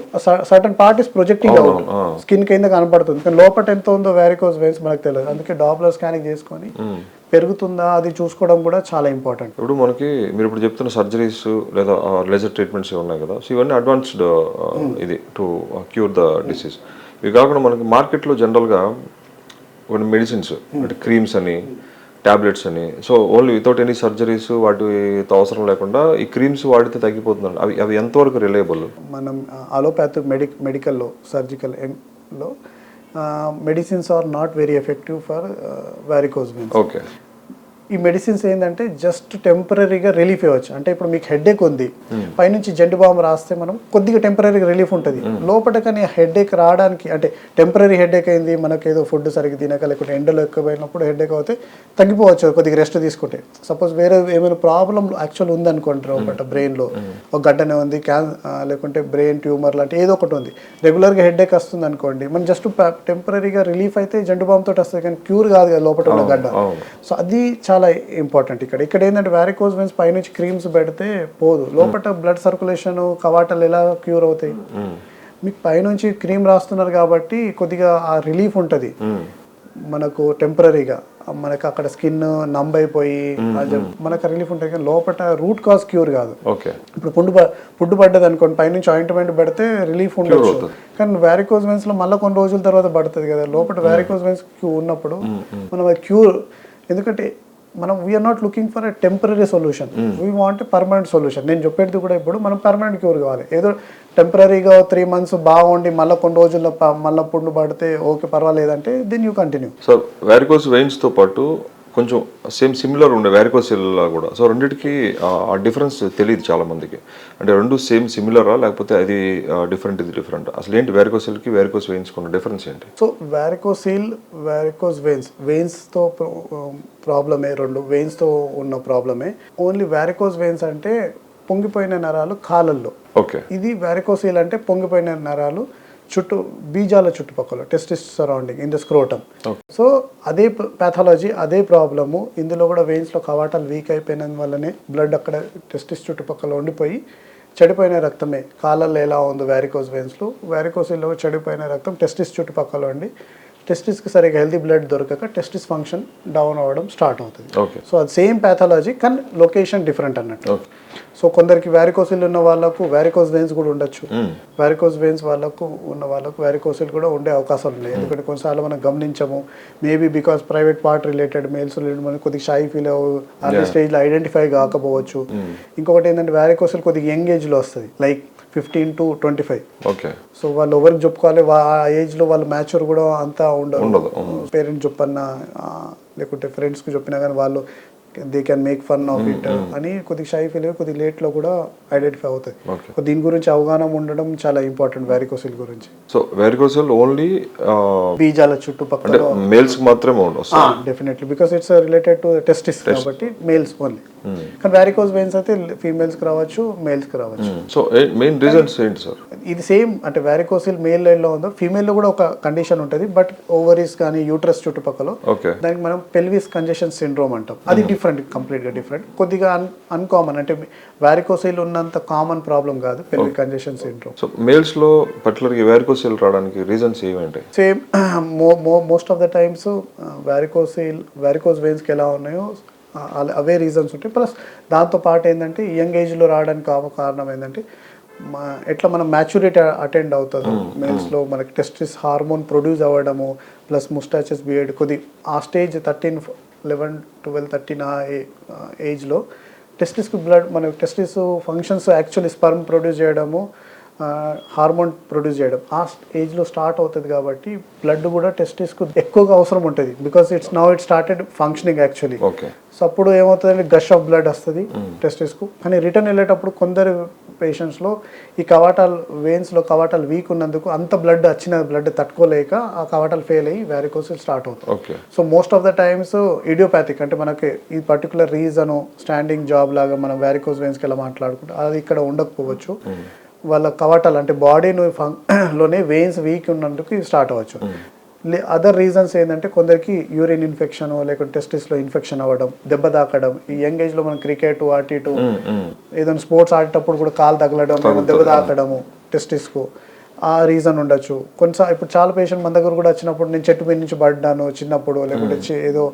certain part is projecting out, skin కింద కనపడుతుంది, కానీ లోపల ఎంత ఉందో వారికోస్ వెయిన్స్ మనకు తెలియదు. అందుకే డాప్లర్ స్కానింగ్ చేసుకొని పెరుగుతుందా అది చూసుకోవడం కూడా చాలా ఇంపార్టెంట్. ఇప్పుడు మనకి మీరు ఇప్పుడు చెప్తున్న సర్జరీస్ లేదా లేజర్ ట్రీట్మెంట్స్ ఉన్నాయి కదా, సో ఇవన్నీ అడ్వాన్స్డ్ ఇది టు క్యూర్ ద డిసీజ్. ఇవి కాకుండా మనకి మార్కెట్లో జనరల్గా కొన్ని మెడిసిన్స్ అంటే క్రీమ్స్ అని, టాబ్లెట్స్ అని, so only without any surgeries వాటితో అవసరం లేకుండా ఈ క్రీమ్స్ వాడితే తగ్గిపోతుందండి. అవి ఎంతవరకు రిలయబుల్? మనం అలోపతి మెడికల్లో సర్జికల్ లో medicines are not very effective for varicose veins. Okay. ఈ మెడిసిన్స్ ఏంటంటే జస్ట్ టెంపరీగా రిలీఫ్ ఇవ్వచ్చు. అంటే ఇప్పుడు మీకు హెడేక్ ఉంది, పైనుంచి జెండు బామ్ రాస్తే మనం కొద్దిగా టెంపరీగా రిలీఫ్ ఉంటుంది. లోపల కానీ హెడేక్ రావడానికి అంటే టెంపరీ హెడేక్ అయింది, మనకు ఏదో ఫుడ్ సరిగ్గా తినక లేకుంటే ఎండలో ఎక్కువైనప్పుడు హెడేక్ అవుతే తగ్గిపోవచ్చు కొద్దిగా రెస్ట్ తీసుకుంటే. సపోజ్ వేరే ఏమైనా ప్రాబ్లం యాక్చువల్ ఉందనుకోండి, లోపల బ్రెయిన్లో ఒక గడ్డనే ఉంది, లేకుంటే బ్రెయిన్ ట్యూమర్ లాంటి ఏదో ఒకటి ఉంది, రెగ్యులర్గా హెడేక్ వస్తుంది అనుకోండి, మనం జస్ట్ టెంపరీగా రిలీఫ్ అయితే జెండు బామ్ తోటి వస్తుంది, కానీ క్యూర్ కాదు కదా లోపల ఉన్న గడ్డ. సో అది చాలా ఇంపార్టెంట్. ఇక్కడ ఏంటంటే వారికోస్ వెయిన్స్ పైనుంచి క్రీమ్స్ పెడితే పోదు, లోపల బ్లడ్ సర్క్యులేషన్ కవాటాలు ఎలా క్యూర్ అవుతాయి? మీకు పైనుంచి క్రీమ్ రాస్తున్నారు కాబట్టి కొద్దిగా ఆ రిలీఫ్ ఉంటుంది మనకు టెంపరీగా, మనకు అక్కడ స్కిన్ నంబ్ అయిపోయి మనకు రిలీఫ్ ఉంటుంది, కానీ లోపల రూట్ కాజ్ క్యూర్ కాదు. ఇప్పుడు పుండు పడ్డది అనుకోండి, పైనుంచి ఆయింట్మెంట్ పెడితే రిలీఫ్ ఉండొచ్చు, కానీ వారికోస్ వెయిన్స్ లో మళ్ళీ కొన్ని రోజుల తర్వాత పడుతుంది కదా. లోపల వారికోస్ వెయిన్స్ ఉన్నప్పుడు మనం క్యూర్, ఎందుకంటే మనం we're not looking for a temporary solution, we want a permanent solution. నేను చెప్పేది కూడా ఇప్పుడు మనం పర్మనెంట్ క్యూర్ కావాలి. ఏదో టెంపరీగా 3 months బాగుండి మళ్ళీ కొన్ని రోజుల్లో మళ్ళీ పుండు పడితే ఓకే పర్వాలేదంటే then you continue. So varicose వెయిన్స్తో పాటు కొంచెం సిమిలర్ ఉండే వారికోసిల్ కూడా, సో రెండింటికి ఆ డిఫరెన్స్ తెలియదు చాలా మందికి. అంటే రెండు సిమిలరా లేకపోతే అది డిఫరెంట్ ఇది డిఫరెంట్? అసలు ఏంటి వారికోసిల్కి వారికోస్ వెయిన్స్ ఉన్న డిఫరెన్స్ ఏంటి? సో వారికోస్ వెయిన్స్తో ప్రాబ్లమే, రెండు వెయిన్స్తో ఉన్న ప్రాబ్లమే. ఓన్లీ వారికోస్ వెయిన్స్ అంటే పొంగిపోయిన నరాలు కాళ్ళల్లో. ఓకే. ఇది వారికోసిల్ అంటే పొంగిపోయిన నరాలు బీజాల చుట్టుపక్కల, testis surrounding in the scrotum. So అదే ప్యాథాలజీ, అదే ప్రాబ్లము. ఇందులో కూడా వెయిన్స్లో కవాటాలు వీక్ అయిపోయినందు వల్లనే బ్లడ్ అక్కడ టెస్టిస్ చుట్టుపక్కల ఉండిపోయి చెడిపోయిన రక్తమే. కాళ్ళల్లో ఎలా ఉందో వారికోస్ వెయిన్స్లో, వారికోసిల్లో చెడిపోయిన రక్తం టెస్టిస్ చుట్టుపక్కల ఉండి టెస్టిస్కి సరిగ్గా హెల్తీ బ్లడ్ దొరకక టెస్టిస్ ఫంక్షన్ డౌన్ అవ్వడం స్టార్ట్ అవుతుంది. సో అది సేమ్ ప్యాథాలజీ కానీ లొకేషన్ డిఫరెంట్ అన్నట్టు. సో కొందరికి వారికోసిల్ ఉన్న వాళ్ళకు వారికోస్ వెయిన్స్ కూడా ఉండొచ్చు, వారికోస్ వెయిన్స్ వాళ్ళకు ఉన్న వాళ్ళకు వారికోసిల్ కూడా ఉండే అవకాశాలు ఉన్నాయి. ఎందుకంటే కొన్నిసార్లు మనం గమనించము, maybe because private part related males related మనకి కొద్దిగా షై ఫీల్ అదే స్టేజ్లో ఐడెంటిఫై కాకపోవచ్చు. ఇంకొకటి ఏంటంటే వారికోసిల్ కొద్దిగా యంగ్ ఏజ్లో వస్తుంది, లైక్ 15 to 25. ఓకే. సో వాళ్ళు ఎవరికి చెప్పుకోవాలి, ఆ ఏజ్లో వాళ్ళు మ్యాచ్యూర్ కూడా అంతా ఉండదు. పేరెంట్స్ చెప్పన్నా లేకుంటే ఫ్రెండ్స్కి చెప్పినా కానీ వాళ్ళు they can make fun of it అని కొద్దిగా షై ఫీల్ కొద్దిగా లేట్లో కూడా ఐడెంటిఫై అవుతుంది. దీని గురించి అవగాహన ఉండడం చాలా ఇంపార్టెంట్ వారికోసిల్ గురించి. సో వారికోసిల్ ఓన్లీ బీజాల చుట్టుపక్కల మేల్స్ మాత్రమే definitely, because it's related to testis కాబట్టి మేల్స్ ఓన్లీ. కానీ వారికోస్ వెయిన్స్ అయితే ఫీమేల్స్ కి రావచ్చు, మేల్స్ కి రావచ్చు. సో మెయిన్ రీజన్స్ ఏంటి సార్? ఇది సేమ్ అంటే వారికోసిల్ మేల్ లో ఉందో ఫీమేల్ లో కూడా ఒక కండిషన్ ఉంటుంది, బట్ ఓవరీస్ కానీ యూట్రస్ చుట్టుపక్కల దానికి మనం పెల్విస్ కంజెషన్ సిండ్రోమ్ అంటాం. అది డిఫరెంట్, కంప్లీట్ గా డిఫరెంట్, కొద్దిగా అన్కామన్. అంటే వారికోసిల్ ఉన్నంత కామన్ ప్రాబ్లం కాదు pelvic congestion syndrome. So males లో పర్టికులర్ గా వారికోసిల్ రావడానికి రీజన్స్ ఏమంటాయి? Same most of the times varicose veins కి ఎలా ఉన్నాయో అవే రీజన్స్ ఉంటాయి. ప్లస్ దాంతోపాటు ఏంటంటే యంగ్ ఏజ్లో రావడానికి కారణం ఏంటంటే ఎట్లా మనం మ్యాచ్యూరిటీ అటెండ్ అవుతుందో మేల్స్లో మనకి టెస్టిస్ హార్మోన్ ప్రొడ్యూస్ అవ్వడము, ప్లస్ ముస్టాచెస్ బియర్డ్ కొద్ది ఆ స్టేజ్ 13, 11, 12, 13 ఆ ఏజ్లో టెస్టిస్కి బ్లడ్ మనకి testis functions actually sperm produce చేయడము, హార్మోన్ ప్రొడ్యూస్ చేయడం ఆ ఏజ్లో స్టార్ట్ అవుతుంది. కాబట్టి బ్లడ్ కూడా టెస్టిస్కు ఎక్కువగా అవసరం ఉంటుంది, because it's started functioning actually. So అప్పుడు ఏమవుతుందంటే గష్ ఆఫ్ బ్లడ్ వస్తుంది టెస్టిస్కు. కానీ రిటర్న్ వెళ్ళేటప్పుడు కొందరు పేషెంట్స్లో ఈ కవాటాలు వెయిన్స్లో కవాటాలు వీక్ ఉన్నందుకు అంత బ్లడ్ తట్టుకోలేక ఆ కవాటాలు ఫెయిల్ అయ్యి వారికోసిల్ స్టార్ట్ అవుతుంది. So most of the times idiopathic, అంటే మనకి ఈ పర్టికులర్ రీజను స్టాండింగ్ జాబ్ లాగా మనం వారికోస్ వెయిన్స్కి ఎలా మాట్లాడుకుంటాం అది ఇక్కడ ఉండకపోవచ్చు. వాళ్ళ కవాటాలు అంటే బాడీను లోనే వెయిన్స్ వీక్ ఉన్నందుకు స్టార్ట్ అవ్వచ్చు. అదర్ రీజన్స్ ఏంటంటే కొందరికి యూరిన్ ఇన్ఫెక్షన్ లేకుంటే టెస్టిస్లో ఇన్ఫెక్షన్ అవ్వడం, దెబ్బ తాకడం. ఈ యంగ్ ఏజ్లో మనం క్రికెట్ అటు ఇటు ఏదైనా స్పోర్ట్స్ ఆడేటప్పుడు కూడా కాలు తగలడం, దెబ్బ తాకడము టెస్టిస్కు, ఆ రీజన్ ఉండొచ్చు. కొన్నిసార్లు ఇప్పుడు చాలా పేషెంట్ మన దగ్గర కూడా వచ్చినప్పుడు నేను చెట్టు మీద నుంచి పడ్డాను చిన్నప్పుడు, లేకుంటే ఏదో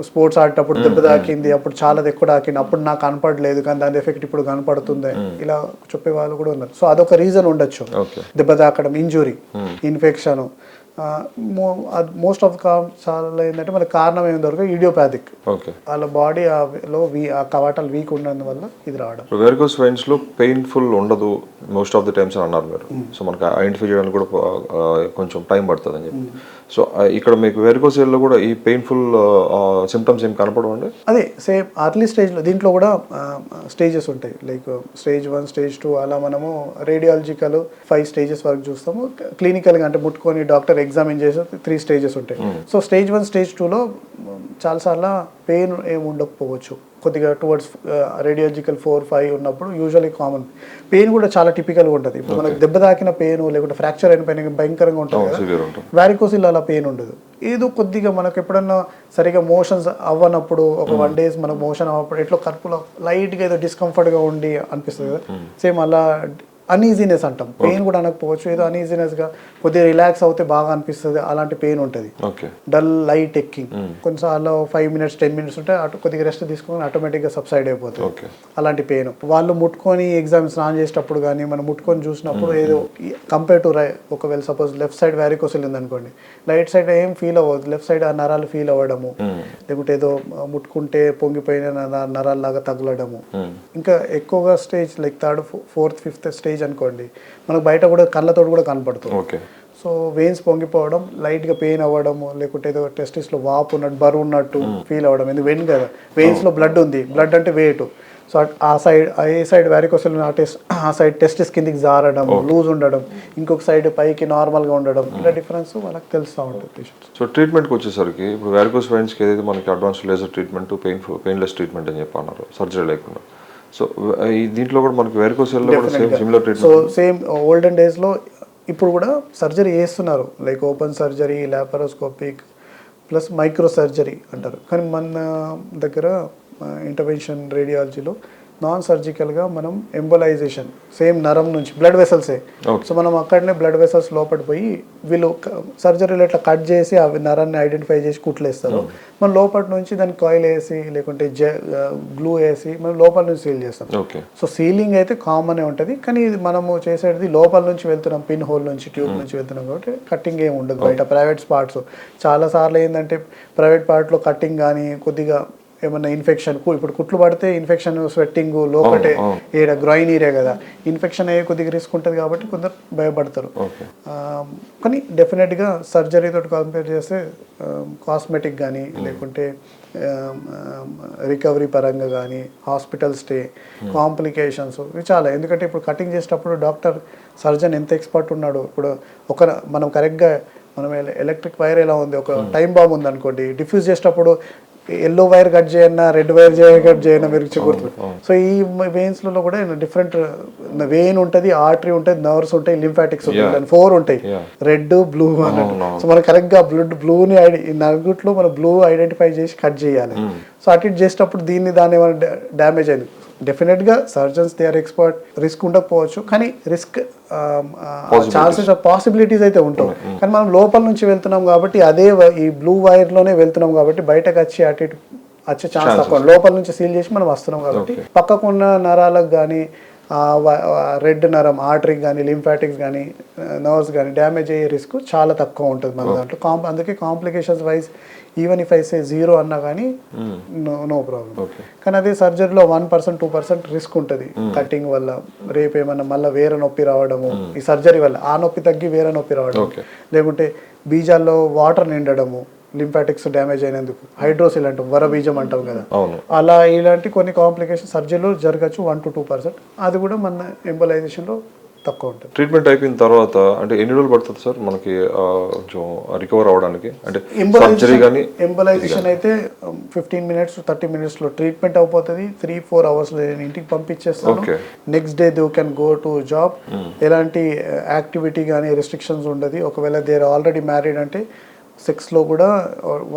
స్పోర్ట్స్ ఆడేటప్పుడు దెబ్బ తాకింది, అప్పుడు చాలా ఎక్కువ తాకింది, అప్పుడు నాకు కనపడలేదు కానీ దాని ఎఫెక్ట్ ఇప్పుడు కనపడుతుంది, ఇలా చెప్పే వాళ్ళు కూడా ఉన్నారు. సో అదొక రీజన్ ఉండొచ్చు. దెబ్బ తాకడం, ఇంజురీ, ఇన్ఫెక్షన్. మోస్ట్ ఆఫ్ చాలా ఏంటంటే మనకి కారణం ఏమి దొరకదు, ఇడియోపాథిక్. వాళ్ళ బాడీ లో ఆ కవాటాలు వీక్ ఉండడం వల్ల ఇది రావడం. వెరికోస్ వెయిన్స్ లో పెయిన్ఫుల్ ఉండదు మోస్ట్ ఆఫ్ ద టైమ్స్ అని అన్నారు మీరు. సో మనకి ఐడెంటిఫై చేయడానికి కూడా కొంచెం టైం పడుతుంది అని చెప్పి. సో ఇక్కడ మీకు వెరికోస్ లో కూడా ఈ పెయిన్ఫుల్ సిమ్టమ్స్ ఏం కనపడవండి? అదే సేమ్ అర్లీ స్టేజ్లో దీంట్లో కూడా స్టేజెస్ ఉంటాయి. లైక్ స్టేజ్ 1, స్టేజ్ 2 అలా మనము రేడియాలజికల్ 5 స్టేజెస్ వరకు చూస్తాము. క్లినికల్గా అంటే ముట్టుకొని డాక్టర్ ఎగ్జామిన్ చేసి 3 స్టేజెస్ ఉంటాయి. సో స్టేజ్ 1, స్టేజ్ 2లో చాలాసార్లు పెయిన్ ఏమి ఉండకపోవచ్చు. కొద్దిగా టువర్డ్స్ రేడియాలజికల్ 4, 5 ఉన్నప్పుడు యూజువల్లీ కామన్ పెయిన్ కూడా చాలా టిపికల్గా ఉంటుంది. ఇప్పుడు మనకు దెబ్బ తాకిన పెయిన్ లేకుంటే ఫ్రాక్చర్ అయిన పెయిన్ భయంకరంగా ఉంటుంది కదా. వారికోసిల్ అలా పెయిన్ ఉండదు. ఏదో కొద్దిగా మనకు ఎప్పుడన్నా సరిగా మోషన్స్ అవ్వనప్పుడు ఒక 1 days మనకు మోషన్ అవ్వప్పుడు ఎట్లా కడుపులో లైట్గా ఏదో డిస్కంఫర్ట్గా ఉండి అనిపిస్తుంది కదా, సేమ్ అలా అన్ఈజీనెస్ అంటాం. పెయిన్ కూడా అనకపోవచ్చు, ఏదో అన్ఈజీనెస్గా కొద్దిగా రిలాక్స్ అవుతే బాగా అనిపిస్తుంది, అలాంటి పెయిన్ ఉంటుంది. డల్ లైట్ ఎక్కింగ్, కొన్నిసార్లు 5 minutes 10 minutes ఉంటే అటు కొద్దిగా రెస్ట్ తీసుకొని ఆటోమేటిక్గా సబ్సైడ్ అయిపోతుంది అలాంటి పెయిన్. వాళ్ళు ముట్టుకొని ఎగ్జామ్స్ రాన్ చేసేటప్పుడు కానీ మనం ముట్టుకొని చూసినప్పుడు ఏదో కంపేర్ టు ఒకవేళ సపోజ్ లెఫ్ట్ సైడ్ వారికోసిల్ ఉందనుకోండి, రైట్ సైడ్ ఏం ఫీల్ అవ్వదు, లెఫ్ట్ సైడ్ ఆ నరాలు ఫీల్ అవ్వడము, లేకుంటే ఏదో ముట్టుకుంటే పొంగిపోయిన నరాల్లాగా తగలడము. ఇంకా ఎక్కువగా stage like 3rd, 4th, 5th stage అనుకోండి, మనకు బయట కూడా కళ్ళతో కూడా కనపడుతుంది. సో వెయిన్స్ పొంగిపోవడం, లైట్గా పెయిన్ అవ్వడము, లేకుంటే ఏదో టెస్టిస్లో వాపు ఉన్నట్టు బరువు ఉన్నట్టు ఫీల్ అవ్వడం. ఎందుకు వెయిన్ కదా, వెయిన్స్లో బ్లడ్ ఉంది, బ్లడ్ అంటే వెయిట్. సో ఆ సైడ్ ఏ సైడ్ వారికోసిల్ ఆ సైడ్ టెస్టిస్ కిందికి జారడం, లూజ్ ఉండడం, ఇంకొక సైడ్ పైకి నార్మల్గా ఉండడం, ఇలా డిఫరెన్స్ వాళ్ళకి తెలుస్తూ ఉంటుంది పేషెంట్స్. సో ట్రీట్మెంట్కి వచ్చేసరికి ఇప్పుడు వారికోస్ వెయిన్స్కి ఏదైతే మనకి advance laser treatment, painless treatment అని చెప్పి అన్నారు, సర్జరీ లేకుండా. సో ఈ దీంట్లో కూడా మనకి వెరికోసిల్ లో కూడా same similar treatment. So same olden డేస్లో ఇప్పుడు కూడా సర్జరీ చేస్తున్నారు, like open surgery, laparoscopic plus micro surgery అంటారు. కానీ మన దగ్గర ఇంటర్వెన్షన్ రేడియాలజీలో నాన్ సర్జికల్గా మనం ఎంబోలైజేషన్ సేమ్ నరం నుంచి బ్లడ్ వెసల్సే. సో మనం అక్కడనే బ్లడ్ వెసల్స్ లోపల పోయి వీళ్ళు సర్జరీలో ఇట్లా కట్ చేసి అవి నరాన్ని ఐడెంటిఫై చేసి కుట్లేస్తారు. మనం లోపల నుంచి దానికి కాయిల్ వేసి లేకుంటే గ్లూ వేసి మనం లోపల నుంచి సీల్ చేస్తాం. సో సీలింగ్ అయితే కామనే ఉంటుంది, కానీ ఇది మనము చేసేది లోపల నుంచి వెళ్తున్నాం, పిన్ హోల్ నుంచి ట్యూబ్ నుంచి వెళ్తున్నాం కాబట్టి కట్టింగ్ ఏమి ఉండదు. బయట ప్రైవేట్ పార్ట్స్ చాలాసార్లు ఏంటంటే ప్రైవేట్ పార్ట్లో కట్టింగ్ కానీ కొద్దిగా ఏమన్నా ఇన్ఫెక్షన్, ఇప్పుడు కుట్లు పడితే ఇన్ఫెక్షన్, స్వెట్టింగ్ లోపటే ఏడ గ్రాయిన్ ఏరియా కదా, ఇన్ఫెక్షన్ అయ్యే కొద్దిగా రిస్క్ ఉంటుంది కాబట్టి కొందరు భయపడతారు. కానీ డెఫినెట్గా సర్జరీతో కంపేర్ చేస్తే కాస్మెటిక్ కానీ లేకుంటే రికవరీ పరంగా కానీ హాస్పిటల్ స్టే, కాంప్లికేషన్స్ ఇవి చాలా. ఎందుకంటే ఇప్పుడు కటింగ్ చేసేటప్పుడు డాక్టర్ సర్జన్ ఎంత ఎక్స్పర్ట్ ఉన్నాడు. ఇప్పుడు మనం కరెక్ట్గా మనం ఎలక్ట్రిక్ వైర్ ఎలా ఉంది, ఒక టైం బాంబ్ ఉంది అనుకోండి, డిఫ్యూజ్ చేసేటప్పుడు ఎల్లో వైర్ కట్ చేయన్నా, రెడ్ వైర్ కట్ చేయన్నా మీరు గుర్తు. సో ఈ వెయిన్స్లలో కూడా డిఫరెంట్ వెయిన్ ఉంటుంది, ఆర్టరీ ఉంటుంది, నర్వ్స్ ఉంటాయి, లింఫాటిక్స్ ఉంటాయి, 4 ఉంటాయి, రెడ్, బ్లూ అన్నట్టు. సో మనం కరెక్ట్గా బ్లూని నలుగుట్లో మనం బ్లూ ఐడెంటిఫై చేసి కట్ చేయాలి. సో అటు ఇటు చేసేటప్పుడు దాన్ని ఏమైనా డ్యామేజ్ అయింది, డెఫినెట్గా surgeons they are expert. Risk ఉండకపోవచ్చు, కానీ రిస్క్ ఛాన్సెస్ పాసిబిలిటీస్ అయితే ఉంటాయి. కానీ మనం లోపల నుంచి వెళ్తున్నాం కాబట్టి అదే ఈ బ్లూ వైర్లోనే వెళ్తున్నాం కాబట్టి బయటకు వచ్చి అటు ఇటు వచ్చే ఛాన్స్ తక్కువ. లోపల నుంచి సీల్ చేసి మనం వస్తున్నాం కాబట్టి పక్కకున్న నరాలకు కానీ రెడ్ నరం ఆర్టరీకి కానీ లింఫాటిక్స్ కానీ నర్వ్స్ కానీ డ్యామేజ్ అయ్యే రిస్క్ చాలా తక్కువ ఉంటుంది మన దాంట్లో. అందుకే complications wise even if I say 0 అన్నా కానీ నో ప్రాబ్లం. కానీ అదే సర్జరీలో 1%, 2% రిస్క్ ఉంటుంది కటింగ్ వల్ల. రేపు ఏమన్నా మళ్ళీ వేరే నొప్పి రావడము ఈ సర్జరీ వల్ల, ఆ నొప్పి తగ్గి వేరే నొప్పి రావడం, లేకుంటే బీజాల్లో వాటర్ నిండడము, లింఫాటిక్స్ డ్యామేజ్ అయినందుకు, హైడ్రోసిల్ అంటాం, వరబీజం అంటాం కదా, అలా ఇలాంటి కొన్ని కాంప్లికేషన్ సర్జరీలో జరగచ్చు 1 to 2%. అది కూడా మన ఎంబలైజేషన్లో తక్కువ ఉంటుంది. ట్రీట్మెంట్ అయిపోయిన తర్వాత అంటే ఎన్ని రోజులు పడుతుంది సార్ మనకి కొంచెం రికవర్ అవ్వడానికి? అంటే సర్జరీ కానీ ఎంబలైజేషన్ అయితే 15 minutes to 30 minutes లో ట్రీట్మెంట్ అయిపోతుంది. 3-4 hours నేను ఇంటికి పంపించేస్తాను. Next day they can go to job. ఎలాంటి యాక్టివిటీ కానీ రెస్ట్రిక్షన్స్ ఉండదు. ఒకవేళ దే ఆర్ ఆల్రెడీ మ్యారీడ్ అంటే సెక్స్లో కూడా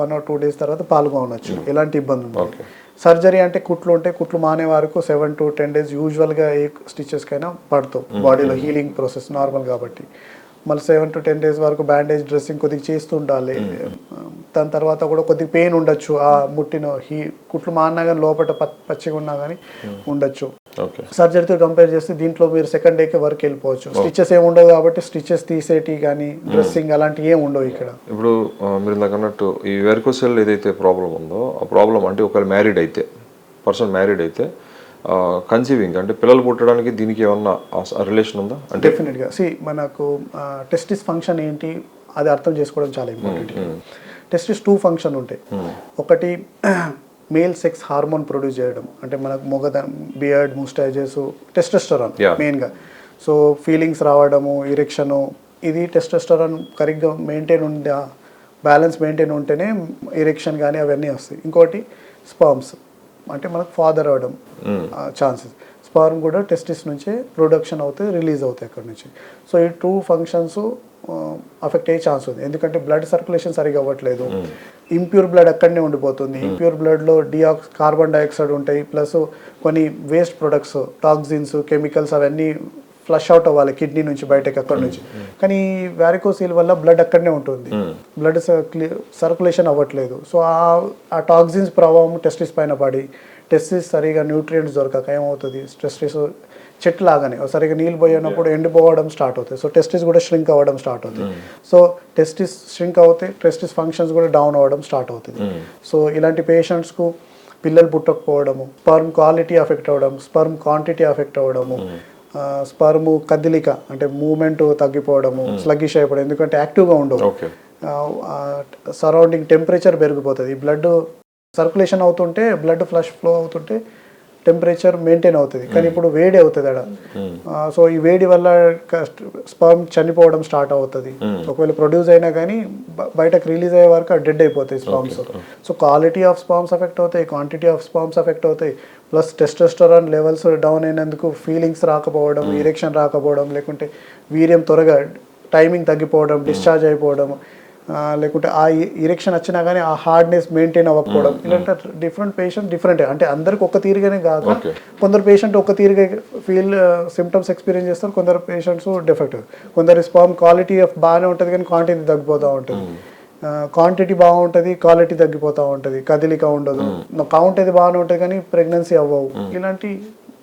1 or 2 days తర్వాత పాల్గొనవచ్చు. ఎలాంటి ఇబ్బంది ఉండదు. సర్జరీ అంటే కుట్లు ఉంటాయి, కుట్లు మానే వరకు 7 to 10 days యూజువల్గా ఏ స్టిచెస్కైనా పడతావు. బాడీలో హీలింగ్ ప్రాసెస్ నార్మల్ కాబట్టి మళ్ళీ 7 to 10 days వరకు బ్యాండేజ్ డ్రెస్సింగ్ కొద్దిగా చేస్తూ ఉండాలి. దాని తర్వాత కూడా కొద్దిగా పెయిన్ ఉండొచ్చు. ఆ ముట్టిన కుట్లు మాడినా కానీ లోపల పచ్చిగా ఉన్నా కానీ ఉండొచ్చు. సర్జరీతో కంపేర్ చేస్తే దీంట్లో మీరు సెకండ్ డేకి వర్క్ వెళ్ళిపోవచ్చు. స్టిచెస్ ఏమి ఉండదు కాబట్టి స్టిచెస్ తీసేటి కానీ డ్రెస్సింగ్ అలాంటివి ఏమి ఉండవు ఇక్కడ. ఇప్పుడు మీరు నాకు అన్నట్టు ఈ వెరికోసెల్ ఏదైతే ప్రాబ్లం ఉందో ఆ ప్రాబ్లం అంటే ఒకవేళ మ్యారీడ్ అయితే మ్యారీడ్ అయితే కన్సీవింగ్ అంటే పిల్లలు పుట్టడానికి దీనికి ఏమన్నా రిలేషన్ ఉందా? అంటే డెఫినెట్గా మనకు టెస్టిస్ ఫంక్షన్ ఏంటి అది అర్థం చేసుకోవడం చాలా ఇంపార్టెంట్. టెస్టిస్ 2 ఫంక్షన్ ఉంటాయి. ఒకటి మేల్ సెక్స్ హార్మోన్ ప్రొడ్యూస్ చేయడం అంటే మనకు బియర్డ్ ముస్టాచెస్ టెస్టోస్టెరాన్ మెయిన్గా. సో ఫీలింగ్స్ రావడము, ఇరెక్షను, ఇది టెస్టోస్టెరాన్ కరెక్ట్గా మెయింటైన్ ఉండే బ్యాలెన్స్ మెయింటైన్ ఉంటేనే ఇరెక్షన్ కానీ అవన్నీ వస్తాయి. ఇంకోటి స్పర్మ్స్ అంటే మనకు ఫాదర్ అవ్వడం ఛాన్సెస్. స్పర్మ్ కూడా టెస్టిస్ నుంచే ప్రొడక్షన్ అవుతాయి, రిలీజ్ అవుతాయి అక్కడ నుంచి. సో ఈ 2 ఫంక్షన్స్ అఫెక్ట్ అయ్యే ఛాన్స్ ఉంది. ఎందుకంటే బ్లడ్ సర్క్యులేషన్ సరిగా అవ్వట్లేదు. ఇంప్యూర్ బ్లడ్ అక్కడనే ఉండిపోతుంది. ఇంప్యూర్ బ్లడ్లో కార్బన్ డైఆక్సైడ్ ఉంటాయి, ప్లస్ కొన్ని వేస్ట్ ప్రొడక్ట్స్, టాక్సిన్స్, కెమికల్స్ అవన్నీ ఫ్లష్ అవుట్ అవ్వాలి కిడ్నీ నుంచి బయటకి అక్కడ నుంచి. కానీ వ్యారికోసీల్ వల్ల బ్లడ్ అక్కడనే ఉంటుంది, బ్లడ్ సర్క్యులేషన్ అవ్వట్లేదు. సో ఆ టాక్సిన్స్ ప్రభావం టెస్టిస్ పైన పడి టెస్టిస్ సరిగా న్యూట్రియంట్స్ దొరకక ఏమవుతుంది, టెస్టిస్ చెట్టు లాగానే సరిగా నీళ్ళు పోయినప్పుడు ఎండిపోవడం స్టార్ట్ అవుతాయి. సో టెస్టిస్ కూడా ష్రింక్ అవ్వడం స్టార్ట్ అవుతుంది. సో టెస్టిస్ ష్రింక్ అవుతాయి, టెస్టిస్ ఫంక్షన్స్ కూడా డౌన్ అవ్వడం స్టార్ట్ అవుతుంది. సో ఇలాంటి పేషెంట్స్కు పిల్లలు పుట్టకపోవడము, స్పర్మ్ క్వాలిటీ అఫెక్ట్ అవ్వడం, స్పర్మ్ క్వాంటిటీ అఫెక్ట్ అవ్వడము, స్పర్మ్ కదిలిక అంటే మూమెంట్ తగ్గిపోవడము, స్లగ్గిష్ అయిపోవడం, ఎందుకంటే యాక్టివ్గా ఉండవు. సరౌండింగ్ టెంపరేచర్ పెరిగిపోతుంది. బ్లడ్ సర్క్యులేషన్ అవుతుంటే బ్లడ్ ఫ్లష్ ఫ్లో అవుతుంటే టెంపరేచర్ మెయింటైన్ అవుతుంది. కానీ ఇప్పుడు వేడి అవుతుంది అక్కడ. సో ఈ వేడి వల్ల స్పర్మ్ చనిపోవడం స్టార్ట్ అవుతుంది. ఒకవేళ ప్రొడ్యూస్ అయినా కానీ బయటకు రిలీజ్ అయ్యే వరకు డెడ్ అయిపోతాయి sperms. So quality of sperms effect అవుతాయి, క్వాంటిటీ ఆఫ్ స్పర్మ్స్ ఎఫెక్ట్ అవుతాయి. ప్లస్ టెస్టోస్టెరాన్ లెవెల్స్ డౌన్ అయినందుకు ఫీలింగ్స్ రాకపోవడం, ఇరెక్షన్ రాకపోవడం, లేకుంటే వీర్యం త్వరగా టైమింగ్ తగ్గిపోవడం, డిశ్చార్జ్ అయిపోవడం, లేకుంటే ఆ ఇరెక్షన్ వచ్చినా కానీ ఆ హార్డ్నెస్ మెయింటైన్ అవ్వకపోవడం. ఇలాంటి డిఫరెంట్ పేషెంట్ డిఫరెంట్ అంటే అందరికి ఒక తీరుగానే కాక కొందరు పేషెంట్ ఒక తీరుగా సిమ్టమ్స్ ఎక్స్పీరియన్స్ చేస్తారు, కొందరు పేషెంట్స్ డిఫెక్ట్. కొందరు స్పర్మ్ క్వాలిటీ బాగానే ఉంటుంది కానీ క్వాంటిటీ తగ్గిపోతూ ఉంటుంది, క్వాంటిటీ బాగుంటుంది క్వాలిటీ తగ్గిపోతూ ఉంటుంది, కదిలిక ఉండదు, కౌంట్ అది బాగానే ఉంటుంది కానీ ప్రెగ్నెన్సీ అవ్వవు. ఇలాంటి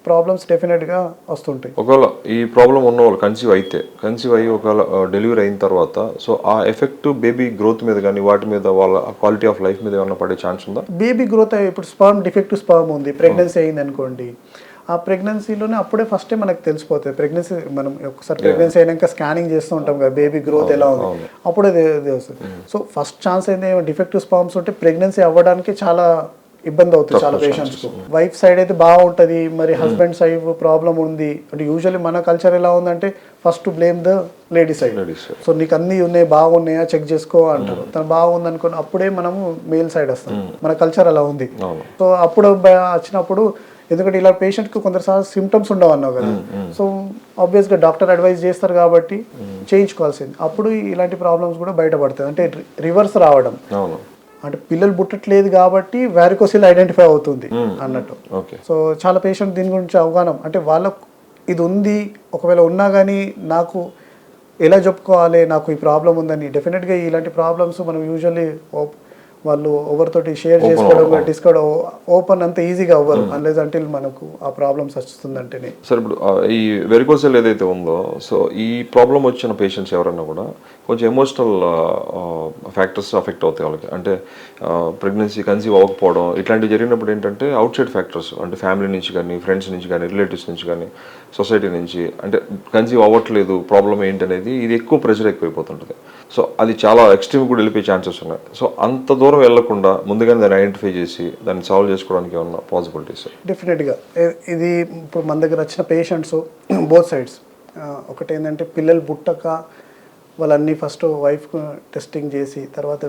ప్రాబ్లమ్స్ డెఫినెట్గా వస్తుంటాయి. ఒకవేళ ఈ ప్రాబ్లం ఉన్న వాళ్ళు కన్సీవ్ అయ్యి ఒకవేళ డెలివరీ అయిన తర్వాత సో ఆ ఎఫెక్ట్ బేబీ గ్రోత్ మీద కానీ వాటి మీద వాళ్ళ క్వాలిటీ ఆఫ్ లైఫ్ మీద ఏమన్నా పడే ఛాన్స్ ఉందా? బేబీ గ్రోత్ ఇప్పుడు స్పర్మ్ డిఫెక్టివ్ స్పర్మ్ ఉంది, ప్రెగ్నెన్సీ అయింది అనుకోండి, ఆ ప్రెగ్నెన్సీలోనే అప్పుడే ఫస్టే మనకు తెలిసిపోతుంది. ప్రెగ్నెన్సీ మనం ఒకసారి ప్రెగ్నెన్సీ అయినాక స్కానింగ్ చేస్తూ ఉంటాం కదా బేబీ గ్రోత్ ఎలా ఉంది, అప్పుడే తెలుస్తుంది. సో ఫస్ట్ ఛాన్స్ ఏంటి, డిఫెక్టివ్ స్పర్మ్స్ ఉంటే ప్రెగ్నెన్సీ అవ్వడానికి చాలా ఇబ్బంది అవుతుంది చాలా పేషెంట్స్కు. వైఫ్ సైడ్ అయితే బాగుంటుంది, మరి హస్బెండ్ సైడ్ ప్రాబ్లం ఉంది అంటే యూజువల్లీ మన కల్చర్ ఎలా ఉందంటే first blame the lady side. So నీకు అన్నీ ఉన్నాయి బాగున్నాయా చెక్ చేసుకో అంటారు. తను బాగుంది అనుకుని అప్పుడే మనము మేల్ సైడ్ వస్తాం, మన కల్చర్ అలా ఉంది. సో అప్పుడు వచ్చినప్పుడు ఎందుకంటే ఇలా పేషెంట్కి కొందరుసార్లు సిమ్టమ్స్ ఉండవు అన్నావు కదా, సో ఆబ్వియస్గా డాక్టర్ అడ్వైజ్ చేస్తారు కాబట్టి చేయించుకోవాల్సింది. అప్పుడు ఇలాంటి ప్రాబ్లమ్స్ కూడా బయటపడతాయి. అంటే రివర్స్ రావడం అంటే పిల్లలు పుట్టట్లేదు కాబట్టి వ్యారికోసిల్ ఐడెంటిఫై అవుతుంది అన్నట్టు. సో చాలా పేషెంట్ దీని గురించి అవగాహన అంటే వాళ్ళకు ఇది ఉంది, ఒకవేళ ఉన్నా కానీ నాకు ఎలా చెప్పుకోవాలి నాకు ఈ ప్రాబ్లం ఉందని. డెఫినెట్గా ఇలాంటి ప్రాబ్లమ్స్ మనం యూజువల్లీ వాళ్ళు ఎవరితోటి షేర్ చేసుకోవడం డిస్కస్ ఓపెన్ అంత ఈజీగా అవ్వరు అన్లెస్ అంటిల్ మనకు ఆ ప్రాబ్లమ్స్ వస్తుందంటేనే. సార్ ఇప్పుడు ఈ వెరికోసెల్ ఏదైతే ఉందో సో ఈ ప్రాబ్లం వచ్చిన పేషెంట్స్ ఎవరన్నా కూడా కొంచెం ఎమోషనల్ ఫ్యాక్టర్స్ అఫెక్ట్ అవుతాయి వాళ్ళకి. అంటే ప్రెగ్నెన్సీ కన్సీవ్ అవ్వకపోవడం ఇట్లాంటివి జరిగినప్పుడు ఏంటంటే అవుట్ సైడ్ ఫ్యాక్టర్స్ అంటే ఫ్యామిలీ నుంచి కానీ ఫ్రెండ్స్ నుంచి కానీ రిలేటివ్స్ నుంచి కానీ సొసైటీ నుంచి అంటే కన్సీవ్ అవ్వట్లేదు ప్రాబ్లం ఏంటనేది ఇది ఎక్కువ ప్రెషర్ ఎక్కువైపోతుంటుంది. సో అది చాలా ఎక్స్ట్రీమ్ కూడా వెళ్ళిపోయే ఛాన్సెస్ ఉన్నాయి. సో అంత దూరం వెళ్లకుండా ముందుగానే దాన్ని ఐడెంటిఫై చేసి దాన్ని సాల్వ్ చేసుకోవడానికి ఏమన్నా పాసిబిలిటీస్? డెఫినెట్గా ఇది ఇప్పుడు మన దగ్గర వచ్చిన పేషెంట్స్ బోత్ సైడ్స్ ఒకటి ఏంటంటే పిల్లలు పుట్టక వాళ్ళన్నీ ఫస్ట్ వైఫ్ టెస్టింగ్ చేసి తర్వాత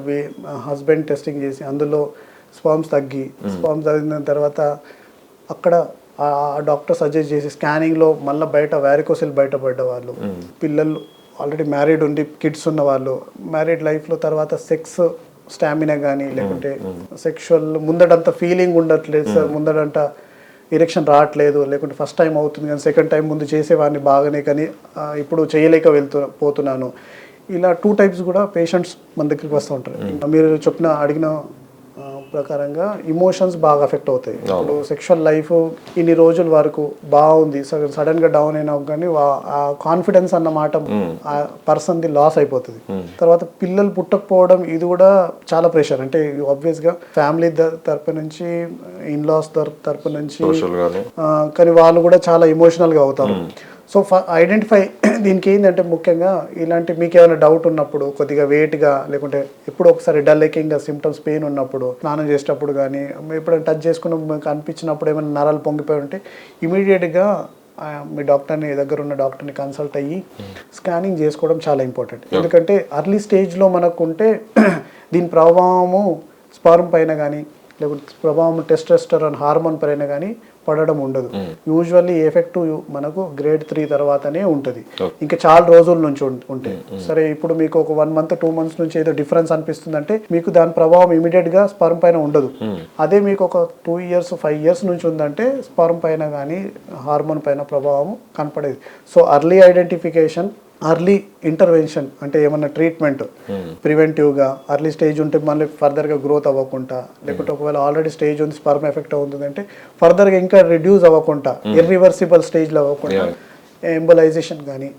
హస్బెండ్ టెస్టింగ్ చేసి అందులో స్పామ్స్ తగ్గిన తర్వాత అక్కడ ఆ డాక్టర్ సజెస్ట్ చేసి స్కానింగ్లో మళ్ళీ బయట వ్యారికోసిల్ బయటపడ్డ వాళ్ళు, పిల్లలు ఆల్రెడీ మ్యారీడ్ ఉండి కిడ్స్ ఉన్న వాళ్ళు, మ్యారీడ్ లైఫ్లో తర్వాత సెక్స్ స్టామినా కానీ లేకుంటే సెక్షువల్ ముందడంత ఫీలింగ్ ఉండట్లేదు సార్, ముందడంట ఎరెక్షన్ రావట్లేదు, లేకుంటే ఫస్ట్ టైం అవుతుంది కానీ సెకండ్ టైం ముందు చేసేవాడిని బాగానే కానీ ఇప్పుడు చేయలేక పోతున్నాను. ఇలా 2 టైప్స్ కూడా పేషెంట్స్ మన దగ్గరికి వస్తూ ఉంటారు. మీరు అడిగిన ప్రకారంగా ఇమోషన్స్ బాగా అఫెక్ట్ అవుతాయి. ఇప్పుడు సెక్షువల్ లైఫ్ ఇన్ని రోజుల వరకు బాగుంది, సడన్ గా డౌన్ అయినా కానీ ఆ కాన్ఫిడెన్స్ అన్నమాట ఆ పర్సన్ ది లాస్ అయిపోతుంది. తర్వాత పిల్లలు పుట్టకపోవడం ఇది కూడా చాలా ప్రెషర్. అంటే ఆబ్వియస్ గా ఫ్యామిలీ తరపు నుంచి, ఇన్లాస్ తరపు నుంచి, కానీ వాళ్ళు కూడా చాలా ఎమోషనల్ గా అవుతారు. సో ఐడెంటిఫై దీనికి ఏంటంటే ముఖ్యంగా ఇలాంటి మీకు ఏమైనా డౌట్ ఉన్నప్పుడు, కొద్దిగా వెయిట్గా లేకుంటే ఎప్పుడు ఒకసారి డల్ ఎకింగ్గా సిమ్టమ్స్ పెయిన్ ఉన్నప్పుడు, స్నానం చేసేటప్పుడు కానీ ఎప్పుడైనా టచ్ చేసుకున్న మీకు అనిపించినప్పుడు ఏమైనా నరాలు పొంగిపోయి ఉంటే ఇమీడియట్గా మీ డాక్టర్ని, దగ్గర ఉన్న డాక్టర్ని కన్సల్ట్ అయ్యి స్కానింగ్ చేసుకోవడం చాలా ఇంపార్టెంట్. ఎందుకంటే అర్లీ స్టేజ్లో మనకు ఉంటే దీని ప్రభావము స్పర్మ్ పైన కానీ లేకుంటే ప్రభావం టెస్టోస్టెరాన్ హార్మోన్ పైన కానీ పడడం ఉండదు. యూజువల్లీ ఎఫెక్ట్ మనకు గ్రేడ్ 3 తర్వాతనే ఉంటుంది, ఇంకా చాలా రోజుల నుంచి ఉంటాయి. సరే ఇప్పుడు మీకు ఒక 1 మంత్ 2 మంత్స్ నుంచి ఏదో డిఫరెన్స్ అనిపిస్తుందంటే మీకు దాని ప్రభావం ఇమీడియట్ గా స్పర్మ్ పైన ఉండదు. అదే మీకు ఒక 2 years 5 years నుంచి ఉందంటే స్పర్మ్ పైన కానీ హార్మోన్ పైన ప్రభావం కనపడేది. So early identification, early intervention అంటే ఏమన్నా ట్రీట్మెంట్ ప్రివెంటివ్గా అర్లీ స్టేజ్ ఉంటే మళ్ళీ ఫర్దర్గా గ్రోత్ అవ్వకుండా, లేకుంటే ఒకవేళ ఆల్రెడీ స్టేజ్ ఉంది స్పర్మ్ ఎఫెక్ట్ అవుతుంది అంటే ఫర్దర్గా ఇంకా రిడ్యూస్ అవ్వకుండా, ఇర్రివర్సిబుల్ స్టేజ్లో అవ్వకుండా ఎంబలైజేషన్ కానీ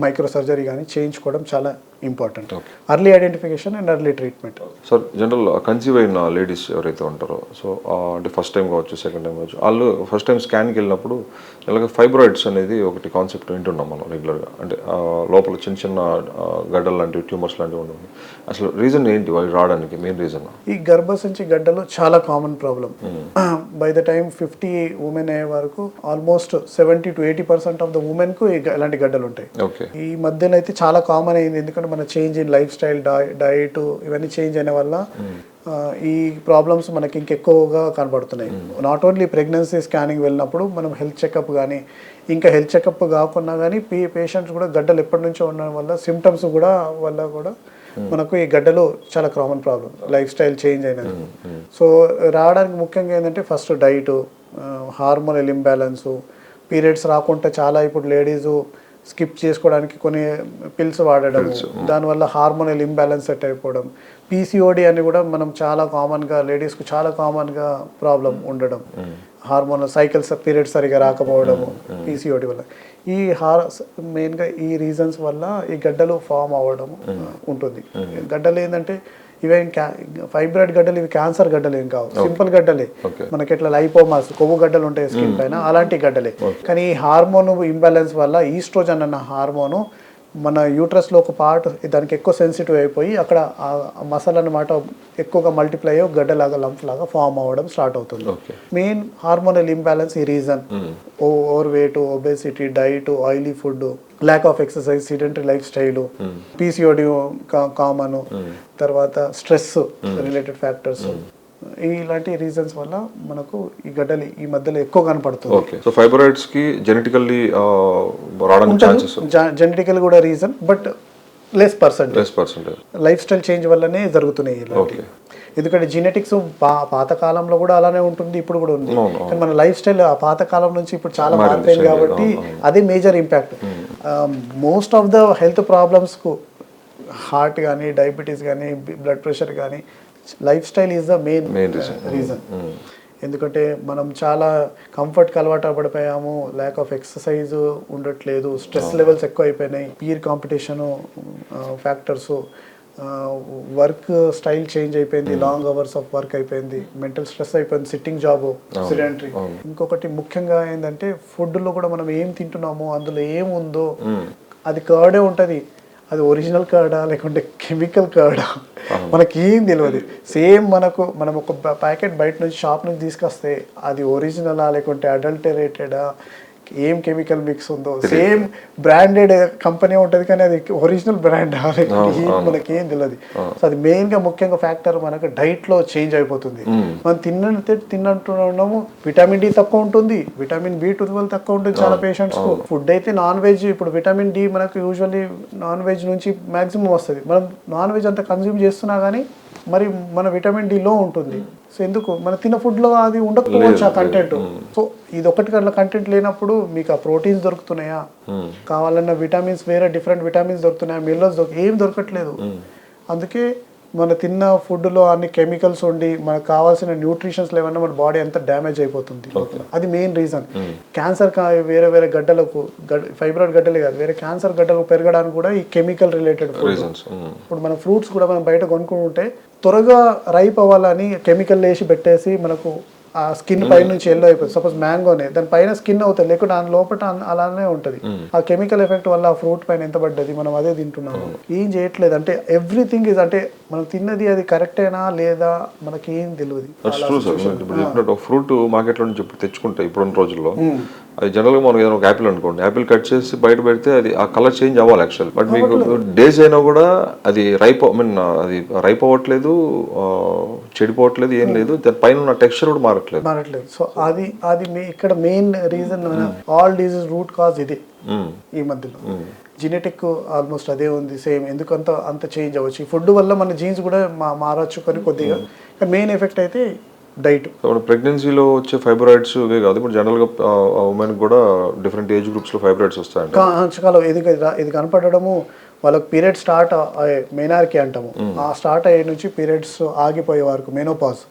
మైక్రో సర్జరీ కానీ చేయించుకోవడం చాలా important. Early identification and early treatment. Sir general conceive అయిన లేడీస్ ఎవరైతే ఉంటారో, సో అంటే ఫస్ట్ టైం కావచ్చు, సెకండ్ టైం కావచ్చు, వాళ్ళు ఫస్ట్ టైం స్కాన్కి వెళ్ళినప్పుడు ఇలాగ ఫైబ్రాయిడ్స్ అనేది ఒకటి కాన్సెప్ట్ వింటున్నాం మనం రెగ్యులర్గా. అంటే లోపల చిన్న చిన్న గడ్డలు లాంటివి, ట్యూమర్స్ లాంటివి ఉంటుంది. అసలు రీజన్ ఏంటి వాళ్ళు రావడానికి మెయిన్ రీజన్? ఈ గర్భసంచి గడ్డలు చాలా common problem. By the time 50 women అయ్యే వరకు almost 70 to 80% of the women కు ఇలాంటి గడ్డలు ఉంటాయి. ఈ మధ్యలో అయితే చాలా కామన్ అయింది, ఎందుకంటే మన change in life style, diet ఇవన్నీ చేంజ్ అయిన వల్ల ఈ ప్రాబ్లమ్స్ మనకి ఇంకెక్కువగా కనబడుతున్నాయి. నాట్ ఓన్లీ ప్రెగ్నెన్సీ స్కానింగ్ వెళ్ళినప్పుడు మనం హెల్త్ చెకప్ కానీ, ఇంకా హెల్త్ చెకప్ కాకుండా కానీ పేషెంట్స్ కూడా గడ్డలు ఎప్పటి నుంచో ఉండడం వల్ల సిమ్టమ్స్ కూడా మనకు ఈ గడ్డలు చాలా common problem, life style change అయినది. సో రావడానికి ముఖ్యంగా ఏంటంటే ఫస్ట్ డైట్, హార్మోనల్ ఇంబ్యాలెన్సు, పీరియడ్స్ రాకుండా చాలా ఇప్పుడు లేడీస్ స్కిప్ చేసుకోవడానికి కొన్ని పిల్స్ వాడడం, దానివల్ల హార్మోనల్ ఇంబ్యాలెన్స్ సెట్ అయిపోవడం, పీసీఓడి అని కూడా మనం చాలా కామన్గా లేడీస్కు చాలా కామన్గా ప్రాబ్లం ఉండడం, హార్మోనల్ సైకిల్స్ పీరియడ్స్ సరిగా రాకపోవడము పీసీఓడి వల్ల. ఈ మెయిన్గా ఈ రీజన్స్ వల్ల ఈ గడ్డలు ఫామ్ అవ్వడం ఉంటుంది. గడ్డలు ఏంటంటే ఇవేం ఫైబ్రాయిడ్ గడ్డలు, ఇవి క్యాన్సర్ గడ్డలు ఏం కావు, సింపుల్ గడ్డలే. మనకి ఎట్లా లైపోమాస్ కొవ్వు గడ్డలు ఉంటాయి స్కిన్ పైన, అలాంటి గడ్డలే. కానీ ఈ హార్మోన్ ఇంబ్యాలెన్స్ వల్ల ఈస్ట్రోజన్ అన్న హార్మోను మన యూట్రస్లో ఒక పార్ట్ దానికి ఎక్కువ సెన్సిటివ్ అయిపోయి అక్కడ మసల్ అన్నమాట ఎక్కువగా మల్టిప్లై అయ్యి గడ్డలాగా లంప్ లాగా ఫామ్ అవ్వడం స్టార్ట్ అవుతుంది. మెయిన్ హార్మోనల్ ఇంబ్యాలెన్స్ ఈ reason. Over weight, obesity, diet, oily food, lakh of exercise, sedentary life style, PCOD common, తర్వాత స్ట్రెస్ రిలేటెడ్ ఫ్యాక్టర్స్, ఇలాంటి రీజన్స్ వల్ల మనకు ఈ గడ్డలు ఈ మధ్యలో ఎక్కువ కనపడుతుంది. ఓకే, సో ఫైబ్రాయిడ్స్ కి జెనెటికల్లీ రావడానికి ఛాన్సెస్, జెనెటికల్ కూడా reason, but less percentage life style change వల్లనే జరుగుతున్నాయి ఇలాంటివి. ఎందుకంటే జెనెటిక్స్ పాతకాలంలో కూడా అలానే ఉంటుంది, ఇప్పుడు కూడా ఉంది. కానీ మన లైఫ్ స్టైల్ ఆ పాతకాలం నుంచి ఇప్పుడు చాలా మారిపోయింది కాబట్టి అదే major impact. Most of the health ప్రాబ్లమ్స్కు హార్ట్ కానీ, డయాబెటీస్ కానీ, బ్లడ్ ప్రెషర్ కానీ lifestyle is the main reason. ఎందుకంటే మనం చాలా కంఫర్ట్కి అలవాటు పడిపోయాము, ల్యాక్ ఆఫ్ ఎక్సర్సైజ్ ఉండట్లేదు, స్ట్రెస్ లెవెల్స్ ఎక్కువ అయిపోయినాయి, పీర్ కాంపిటీషను ఫ్యాక్టర్స్, వర్క్ స్టైల్ చేంజ్ అయిపోయింది, లాంగ్ అవర్స్ ఆఫ్ వర్క్ అయిపోయింది, మెంటల్ స్ట్రెస్ అయిపోయింది, సిట్టింగ్ జాబ్, సిడెంటరీ. ఇంకొకటి ముఖ్యంగా ఏంటంటే ఫుడ్లో కూడా మనం ఏం తింటున్నామో అందులో ఏముందో, అది కర్డే ఉంటుంది, అది ఒరిజినల్ కర్డా లేకుంటే కెమికల్ కర్డా మనకి ఏం తెలియదు. సేమ్ మనం ఒక ప్యాకెట్ బయట నుంచి షాప్ నుంచి తీసుకొస్తే అది ఒరిజినలా లేకుంటే అడల్టరేటెడా ఏం కెమికల్ మిక్స్ ఉందో, సేమ్ బ్రాండెడ్ కంపెనీ ఉంటుంది కానీ అది ఒరిజినల్ బ్రాండ్ మనకేం తెలియదు. సో అది మెయిన్ గా ముఖ్యంగా ఫ్యాక్టర్ మనకు డైట్ లో చేంజ్ అయిపోతుంది. మనం తిన్నట్టున్నాము విటమిన్ డి తక్కువ ఉంటుంది, విటమిన్ B12 తక్కువ ఉంటుంది చాలా పేషెంట్స్ కు. ఫుడ్ అయితే నాన్ వెజ్, ఇప్పుడు విటమిన్ డి మనకు యూజువల్లీ నాన్ వెజ్ నుంచి మాక్సిమం వస్తుంది. మనం నాన్ వెజ్ అంత కన్జ్యూమ్ చేస్తున్నా కానీ మరి మన విటమిన్ డి లో ఉంటుంది. సో ఎందుకు మన తిన్న ఫుడ్ లో అది ఉండకపోవచ్చు ఆ కంటెంట్. సో ఇది ఒకటి అట్లా కంటెంట్ లేనప్పుడు మీకు ఆ ప్రోటీన్స్ దొరుకుతున్నాయా, కావాలన్న విటమిన్స్ వేరే డిఫరెంట్ విటమిన్స్ దొరుకుతున్నాయా, మినరల్స్ ఏం దొరకట్లేదు. అందుకే మన తిన్న ఫుడ్ లో అన్ని కెమికల్స్ ఉండి మనకు కావాల్సిన న్యూట్రిషన్స్ లేవన్నా మన బాడీ అంతా డ్యామేజ్ అయిపోతుంది. అది మెయిన్ రీజన్. క్యాన్సర్ వేరే వేరే గడ్డలకు, ఫైబ్రాయిడ్ గడ్డలే కాదు వేరే క్యాన్సర్ గడ్డలకు పెరగడానికి కూడా ఈ కెమికల్ రిలేటెడ్ ఫుడ్. ఇప్పుడు మన ఫ్రూట్స్ కూడా మనం బయట కొనుక్కుంటే త్వరగా రైప్ అవ్వాలని కెమికల్ వేసి పెట్టేసి మనకు ఆ స్కిన్ పై నుంచి ఎల్లో అయిపోతుంది. సపోజ్ మ్యాంగోనే దాని పైన స్కిన్ అవుతుంది, లేకుంటే దాని లోపల అలానే ఉంటుంది. ఆ కెమికల్ ఎఫెక్ట్ వల్ల ఆ ఫ్రూట్ పైన ఎంత పడ్డది, మనం అదే తింటున్నాము. ఏం చేయట్లేదు అంటే ఎవ్రీథింగ్ ఇస్ అంటే మనం తిన్నది అది కరెక్టేనా లేదా మనకి ఏం తెలియదు. ఫ్రూట్ మార్కెట్ లో నుంచి తెచ్చుకుంటే ఇప్పుడున్న రోజుల్లో అది జనరల్ గా మనం ఏదైనా ఒక యాపిల్ అనుకోండి, యాపిల్ కట్ చేసి బయట పెడితే అది ఆ కలర్ చేంజ్ అవ్వాలి యాక్చువల్. బట్ మీకు డేస్ అయినా కూడా అది అది రైప్ అవ్వట్లేదు, చెడిపోవట్లేదు, ఏం లేదు. దాని పైన ఉన్న టెక్స్చర్ కూడా మారట్లేదు. సో అది ఇక్కడ main reason all disease root cause ఇది. ఈ మధ్యలో జెనెటిక్ ఆల్మోస్ట్ అదే ఉంది సేమ్. ఎందుకంత అంత చేంజ్ అవ్వచ్చు ఈ ఫుడ్ వల్ల, మన జీన్స్ కూడా మారచ్చు కానీ కొద్దిగా. కానీ మెయిన్ ఎఫెక్ట్ అయితే డైట్. ప్రెగ్నెన్సీలో వచ్చే ఫైబ్రాయిడ్స్ ఇవే కాదు, ఇప్పుడు జనరల్ గా ఉమెన్ కూడా డిఫరెంట్ ఏజ్ గ్రూప్స్ లో ఫైబ్రాయిడ్స్ వస్తాయి. ఇది కనపడము వాళ్ళకి పీరియడ్ స్టార్ట్ మెనార్కి అంటాము. ఆ స్టార్ట్ అయ్యే నుంచి పీరియడ్స్ ఆగిపోయే వరకు మెనోపాజ్,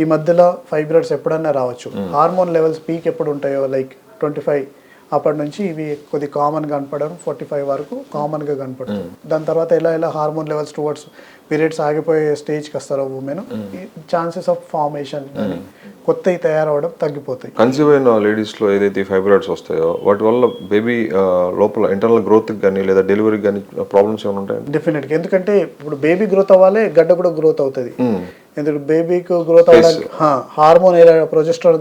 ఈ మధ్యలో ఫైబ్రాయిడ్స్ ఎప్పుడన్నా రావచ్చు. హార్మోన్ లెవెల్స్ పీక్ ఎప్పుడు ఉంటాయో లైక్ 25 అప్పటి నుంచి ఇవి కొద్ది కామన్ గా కనపడడం, 45 వరకు కామన్ గా కనపడుతుంది. దాని తర్వాత ఎలా హార్మోన్ లెవెల్స్ టువర్డ్స్ పీరియడ్స్ ఆగిపోయే స్టేజ్కి వస్తారో ఉమెన్, ఛాన్సెస్ ఆఫ్ ఫార్మేషన్ కొత్తవి తయారవడం తగ్గిపోతాయి. కన్సీవ్ అయిన లేడీస్ లో ఏదైతే ఫైబ్రాయిడ్స్ వస్తాయో వాటి వల్ల బేబీ లోపల ఇంటర్నల్ గ్రోత్ కానీ లేదా డెలివరీ కానీ ప్రాబ్లమ్స్ ఏమైనా ఉంటాయి? డెఫినెట్ గా, ఎందుకంటే ఇప్పుడు బేబీ గ్రోత్ అవ్వాలి, గడ్డ కూడా గ్రోత్ అవుతుంది. ఎందుకంటే బేబీకి గ్రోత్ అవ్వడానికి హార్మోన్ ప్రొజెస్టెరాన్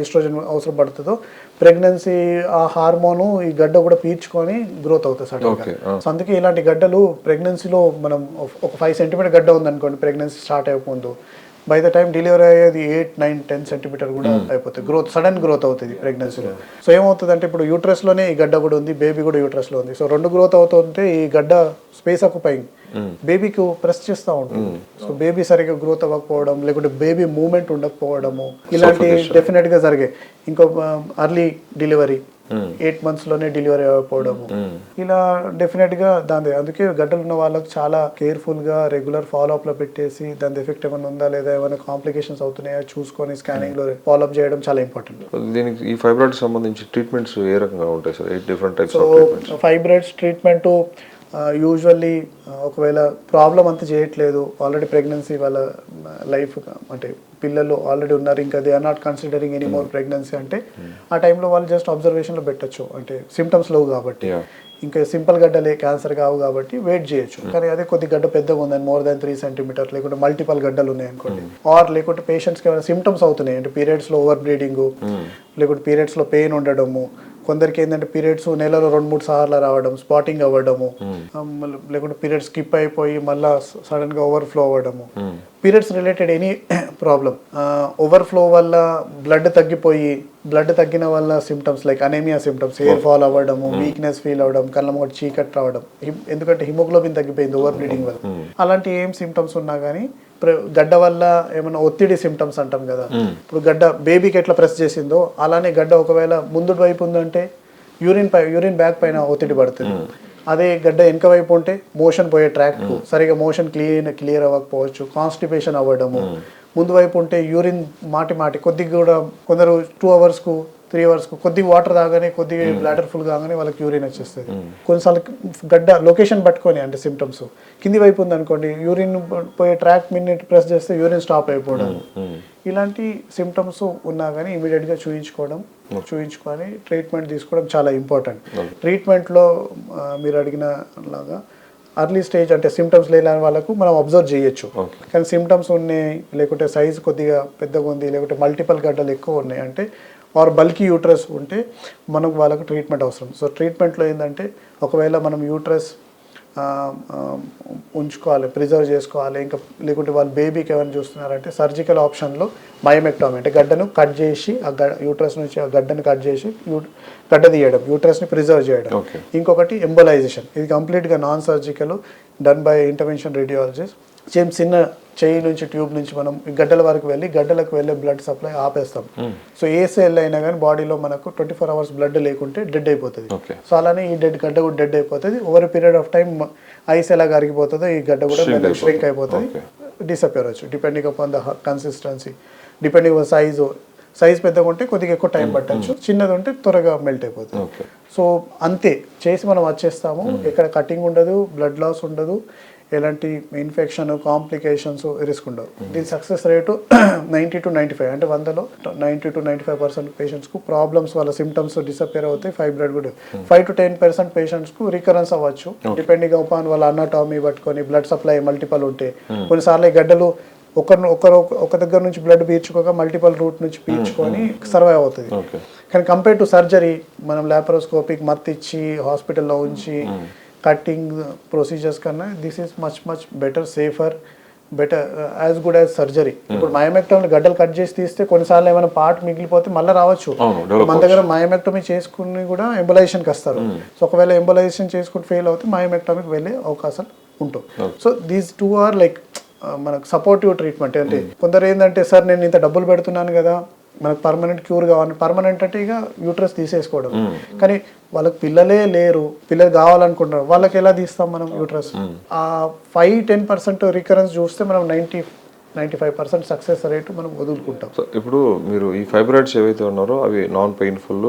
ఈస్ట్రోజన్ అవసరం పడుతుందో, ప్రెగ్నెన్సీ ఆ హార్మోన్ ఈ గడ్డ కూడా పీల్చుకొని గ్రోత్ అవుతుంది సడన్ గా. సో అందుకే ఇలాంటి గడ్డలు ప్రెగ్నెన్సీలో మనం ఒక 5 సెంటీమీటర్ గడ్డ ఉందనుకోండి ప్రెగ్నెన్సీ స్టార్ట్ అయ్యకముందు, బై ద టైం డెలివరీ అయ్యేది 8, 9, 10 సెంటీమీటర్ కూడా అయిపోతుంది. సడన్ గ్రోత్ అవుతుంది ప్రెగ్నెన్సీలో. సో ఏమవుతుంది అంటే ఇప్పుడు యూట్రస్ లోనే ఈ గడ్డ కూడా ఉంది, బేబీ కూడా యూట్రస్ లో ఉంది. సో రెండు గ్రోత్ అవుతుంటే ఈ గడ్డ స్పేస్ ఆక్యుపైయింగ్ బేబీకి ప్రెస్ చేస్తూ ఉంటుంది. సో బేబీ సరిగ్గా గ్రోత్ అవ్వకపోవడం, లేకుంటే బేబీ మూవ్మెంట్ ఉండకపోవడము, ఇలాంటి డెఫినెట్ గా జరిగాయి. ఇంకో అర్లీ డెలివరీ 8 months లోనే డెలివరీ అయిపోవడము, ఇలా డెఫినెట్ గా అందుకే గడ్డలు ఉన్న వాళ్ళకి చాలా కేర్ఫుల్ గా రెగ్యులర్ ఫాలో అప్ లో పెట్టేసి దాని ఎఫెక్ట్ ఏమైనా ఉందా లేదా, ఏమైనా కాంప్లికేషన్స్ అవుతున్నాయా చూసుకొని స్కానింగ్ లో ఫాలో అప్ చేయడం చాలా ఇంపార్టెంట్. దీనికి ఈ ఫైబ్రాయిడ్ సంబంధించి ట్రీట్మెంట్స్ ఏ రకంగా ఉంటాయి sir? 8 different types of treatments. Fibroids treatment usually ఒకవేళ ప్రాబ్లం అంతా చేయట్లేదు, ఆల్రెడీ ప్రెగ్నెన్సీ వాళ్ళ లైఫ్ అంటే పిల్లలు ఆల్రెడీ ఉన్నారు, ఇంకా they are not considering any more pregnancy అంటే ఆ టైంలో వాళ్ళు జస్ట్ అబ్జర్వేషన్లో పెట్టచ్చు. అంటే సిమ్టమ్స్ లేవు కాబట్టి, ఇంకా సింపుల్ గడ్డలే క్యాన్సర్ కావు కాబట్టి వెయిట్ చేయొచ్చు. కానీ అదే కొద్ది గడ్డ పెద్దగా ఉందని మోర్ దాన్ 3 సెంటీమీటర్ లేకుంటే మల్టిపల్ గడ్డలు ఉన్నాయి అనుకోండి, ఆర్ లేకుంటే పేషెంట్స్కి ఏమైనా సిమ్టమ్స్ అవుతున్నాయి అంటే పీరియడ్స్లో ఓవర్ బ్లీడింగ్, లేకుంటే పీరియడ్స్లో పెయిన్ ఉండడము, కొందరికి ఏంటంటే పీరియడ్స్ నెలలో 2-3 సార్లు రావడం, స్పాటింగ్ అవ్వడము, లేకుంటే పీరియడ్స్ స్కిప్ అయిపోయి మళ్ళీ సడన్ గా ఓవర్ఫ్లో అవ్వడము, periods related any problem, overflow వల్ల బ్లడ్ తగ్గిన వల్ల symptoms like anaemia symptoms, hair fall అవ్వడము, వీక్నెస్ ఫీల్ అవ్వడం, కళ్ళ మొదటి చీకట్ రావడం, ఎందుకంటే హిమోగ్లోబిన్ తగ్గిపోయింది ఓవర్ బ్లీడింగ్ వల్ల, అలాంటి ఏం సిమ్టమ్స్ ఉన్నా కానీ గడ్డ వల్ల ఏమైనా ఒత్తిడి సిమ్టమ్స్ అంటాం కదా, ఇప్పుడు గడ్డ బేబీకి ఎట్లా ప్రెస్ చేసిందో అలానే గడ్డ ఒకవేళ ముందు వైపు ఉందంటే యూరిన్ బ్యాగ్ పైన ఒత్తిడి పడుతుంది. అదే గడ్డ వెనక వైపు ఉంటే మోషన్ పోయే ట్రాక్ సరిగా మోషన్ క్లియర్ అవ్వకపోవచ్చు, కాన్స్టిపేషన్ అవ్వడము, ముందు వైపు ఉంటే యూరిన్ మాటి కొద్దిగా కూడా కొందరు 2 hours 3 hours కొద్దిగా వాటర్ తాగానే కొద్దిగా బ్లాడర్ ఫుల్ కాగానే వాళ్ళకి యూరిన్ వచ్చేస్తుంది. కొన్నిసార్లు గడ్డ లొకేషన్ పట్టుకొని అంటే సిమ్టమ్స్ కింది వైపు ఉంది అనుకోండి, యూరిన్ పోయే ట్రాక్ మినిట్ ప్రెస్ చేస్తే యూరిన్ స్టాప్ అయిపోవడం, ఇలాంటి సిమ్టమ్స్ ఉన్నా కానీ ఇమీడియట్గా చూయించుకొని ట్రీట్మెంట్ తీసుకోవడం చాలా ఇంపార్టెంట్. ట్రీట్మెంట్లో మీరు అడిగిన లాగా అర్లీ స్టేజ్ అంటే సిమ్టమ్స్ లేని వాళ్ళకు మనం అబ్జర్వ్ చేయొచ్చు. కానీ సిమ్టమ్స్ ఉన్నాయి లేకుంటే సైజ్ కొద్దిగా పెద్దగా ఉంది లేకుంటే మల్టిపల్ గడ్డలు ఎక్కువ ఉన్నాయి అంటే ఆర్ బల్కీ యూట్రస్ ఉంటే మనకు వాళ్ళకు ట్రీట్మెంట్ అవసరం. సో ట్రీట్మెంట్లో ఏంటంటే ఒకవేళ మనం యూట్రస్ ఉంచుకోవాలి, ప్రిజర్వ్ చేసుకోవాలి, ఇంకా లేకుంటే వాళ్ళు బేబీకి ఏమైనా చూస్తున్నారంటే సర్జికల్ ఆప్షన్లో మయోమెక్టోమీ అంటే గడ్డను కట్ చేసి యూట్రస్ నుంచి ఆ గడ్డను కట్ చేసి గడ్డ తీయడం, యూట్రస్ని ప్రిజర్వ్ చేయడం. ఇంకొకటి ఎంబోలైజేషన్, ఇది కంప్లీట్గా non surgical done by intervention radiologist. చిన్న చెయ్యి నుంచి ట్యూబ్ నుంచి మనం గడ్డల వరకు వెళ్ళి గడ్డలకు వెళ్ళే బ్లడ్ సప్లై ఆపేస్తాం. సో ఏ సెల్ అయినా కానీ బాడీలో మనకు 24 hours బ్లడ్ లేకుంటే డెడ్ అయిపోతుంది. సో అలానే ఈ గడ్డ కూడా డెడ్ అయిపోతుంది. Over period of time ice ఎలా కరిగిపోతుందో ఈ గడ్డ కూడా ష్రింక్ అయిపోతుంది, డిసపియర్ అవచ్చు depending upon the consistency, depending upon size పెద్దగా ఉంటే కొద్దిగా ఎక్కువ టైం పట్టచ్చు, చిన్నది ఉంటే త్వరగా మెల్ట్ అయిపోతుంది. సో అంతే చేసి మనం వచ్చేస్తాము. ఎక్కడ కటింగ్ ఉండదు, బ్లడ్ లాస్ ఉండదు, ఎలాంటి ఇన్ఫెక్షన్ కాంప్లికేషన్స్ రిస్క్ ఉండవు. దీని సక్సెస్ రేటు 90 to 95, అంటే 100లో 90 to 95% పేషెంట్స్కు ప్రాబ్లమ్స్ వాళ్ళ సిమ్టమ్స్ డిసపియర్ అవుతాయి. ఫైబ్రాయిడ్ కూడా 5 to 10% పేషెంట్స్కు రికరెన్స్ అవ్వచ్చు డిపెండింగ్ అపాన్ వాళ్ళ అనాటమీ పట్టుకొని, బ్లడ్ సప్లై మల్టిపల్ ఉంటే. కొన్నిసార్లు ఈ గడ్డలు ఒక దగ్గర నుంచి బ్లడ్ పీల్చుకోక మల్టిపల్ రూట్ నుంచి పీల్చుకొని సర్వైవ్ అవుతుంది. కానీ కంపేర్ టు సర్జరీ మనం లాప్రోస్కోపిక్ మత్తిచ్చి హాస్పిటల్లో ఉంచి కటింగ్ ప్రొసీజర్స్ కన్నా this is much better, safer, better, as good as surgery. ఇప్పుడు మయోమెక్టోమీ గడ్డలు కట్ చేసి తీస్తే కొన్నిసార్లు ఏమైనా పార్ట్ మిగిలిపోతే మళ్ళీ రావచ్చు. మన దగ్గర మయోమెక్టోమీ చేసుకుని కూడా ఎంబోలైజేషన్కి వస్తారు. సో ఒకవేళ ఎంబోలైజేషన్ చేసుకుని ఫెయిల్ అవుతే మయోమెక్టోమీకి వెళ్ళే అవకాశాలు ఉంటాయి. So these two are like మనకు సపోర్టివ్ ట్రీట్మెంట్. అంటే కొందరు ఏంటంటే సార్ నేను ఇంత డబ్బులు పెడుతున్నాను కదా మనకు పర్మనెంట్ క్యూర్ కావాలి, పర్మనెంట్ అంటే ఇక యూట్రస్ తీసేసుకోవడం. కానీ వాళ్ళకి పిల్లలే లేరు, పిల్లలు కావాలనుకుంటారు, వాళ్ళకి ఎలా తీస్తాం మనం యూట్రస్? ఆ 5-10% రికరెన్స్ చూస్తే మనం 90-95% సక్సెస్ రేటు మనం వదులుకుంటాం. సో ఇప్పుడు మీరు ఈ ఫైబ్రాయిడ్స్ ఏవైతే ఉన్నారో అవి నాన్ పెయిన్ఫుల్,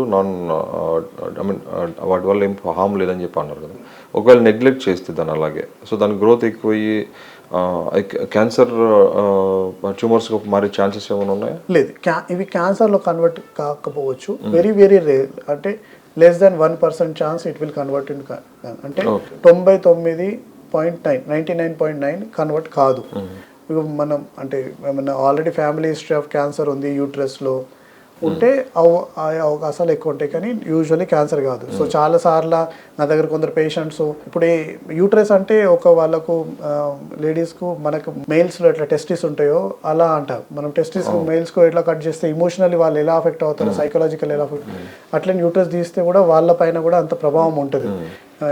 వాటి వల్ల ఏం హామ్ లేదని చెప్పి అన్నారు కదా. ఒకవేళ నెగ్లెక్ట్ చేస్తే దాన్ని అలాగే, సో దాని గ్రోత్ ఎక్కువయ్యి క్యాన్సర్ ట్యూమర్స్ మారే ఛాన్సెస్ ఏమైనా ఉన్నాయా? లేదు, ఇవి క్యాన్సర్లో కన్వర్ట్ కాకపోవచ్చు. వెరీ రేర్, అంటే less than 1% chance it will convert in, అంటే 99.9 కన్వర్ట్ కాదు. మనం అంటే ఏమన్నా already family history of cancer ఉంది యూట్రస్లో ఉంటే అవకాశాలు ఎక్కువ ఉంటాయి, కానీ యూజువల్లీ క్యాన్సర్ కాదు. సో చాలా సార్లు నా దగ్గర కొందరు పేషెంట్స్ ఇప్పుడు యూట్రస్ అంటే వాళ్ళకు లేడీస్కు మనకు మేల్స్లో ఎట్లా టెస్టిస్ ఉంటాయో అలా అంటారు. మనం టెస్టిస్ మేల్స్కు ఎట్లా కట్ చేస్తే ఇమోషనల్లీ వాళ్ళు ఎలా అఫెక్ట్ అవుతారు, సైకలాజికల్ ఎలా అఫెక్ట్, అట్లనే యూట్రస్ తీస్తే కూడా వాళ్ళ పైన కూడా అంత ప్రభావం ఉంటుంది.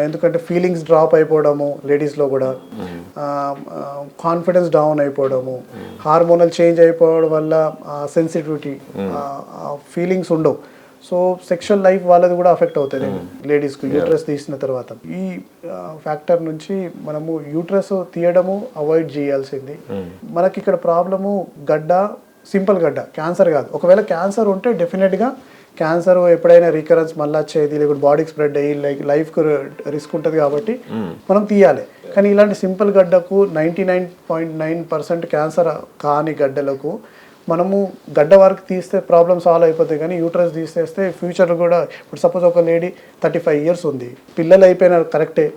ఎందుకంటే ఫీలింగ్స్ డ్రాప్ అయిపోవడము లేడీస్లో కూడా, కాన్ఫిడెన్స్ డౌన్ అయిపోవడము, హార్మోనల్ చేంజ్ అయిపోవడం వల్ల సెన్సిటివిటీ, ఫీలింగ్స్ ఉండవు. సో సెక్షువల్ లైఫ్ వాళ్ళది కూడా అఫెక్ట్ అవుతుంది లేడీస్కి యూట్రస్ తీసిన తర్వాత. ఈ ఫ్యాక్టర్ నుంచి మనము యూట్రస్ తీయడము అవాయిడ్ చేయాల్సింది. మనకి ఇక్కడ ప్రాబ్లము గడ్డ, సింపుల్ గడ్డ, క్యాన్సర్ కాదు. ఒకవేళ క్యాన్సర్ ఉంటే డెఫినెట్గా క్యాన్సర్ ఎప్పుడైనా రికరెన్స్ మళ్ళీ వచ్చేది, లేకుంటే బాడీకి స్ప్రెడ్ అయ్యి లైఫ్కు రిస్క్ ఉంటుంది కాబట్టి మనం తీయాలి. కానీ ఇలాంటి సింపుల్ గడ్డకు 99.9% క్యాన్సర్ కాని గడ్డలకు మనము గడ్డ వరకు తీస్తే ప్రాబ్లమ్ సాల్వ్ అయిపోతాయి. కానీ యూట్రస్ తీసేస్తే ఫ్యూచర్ కూడా, ఇప్పుడు సపోజ్ ఒక లేడీ 35 years ఉంది, పిల్లలు అయిపోయినారు కరెక్టే,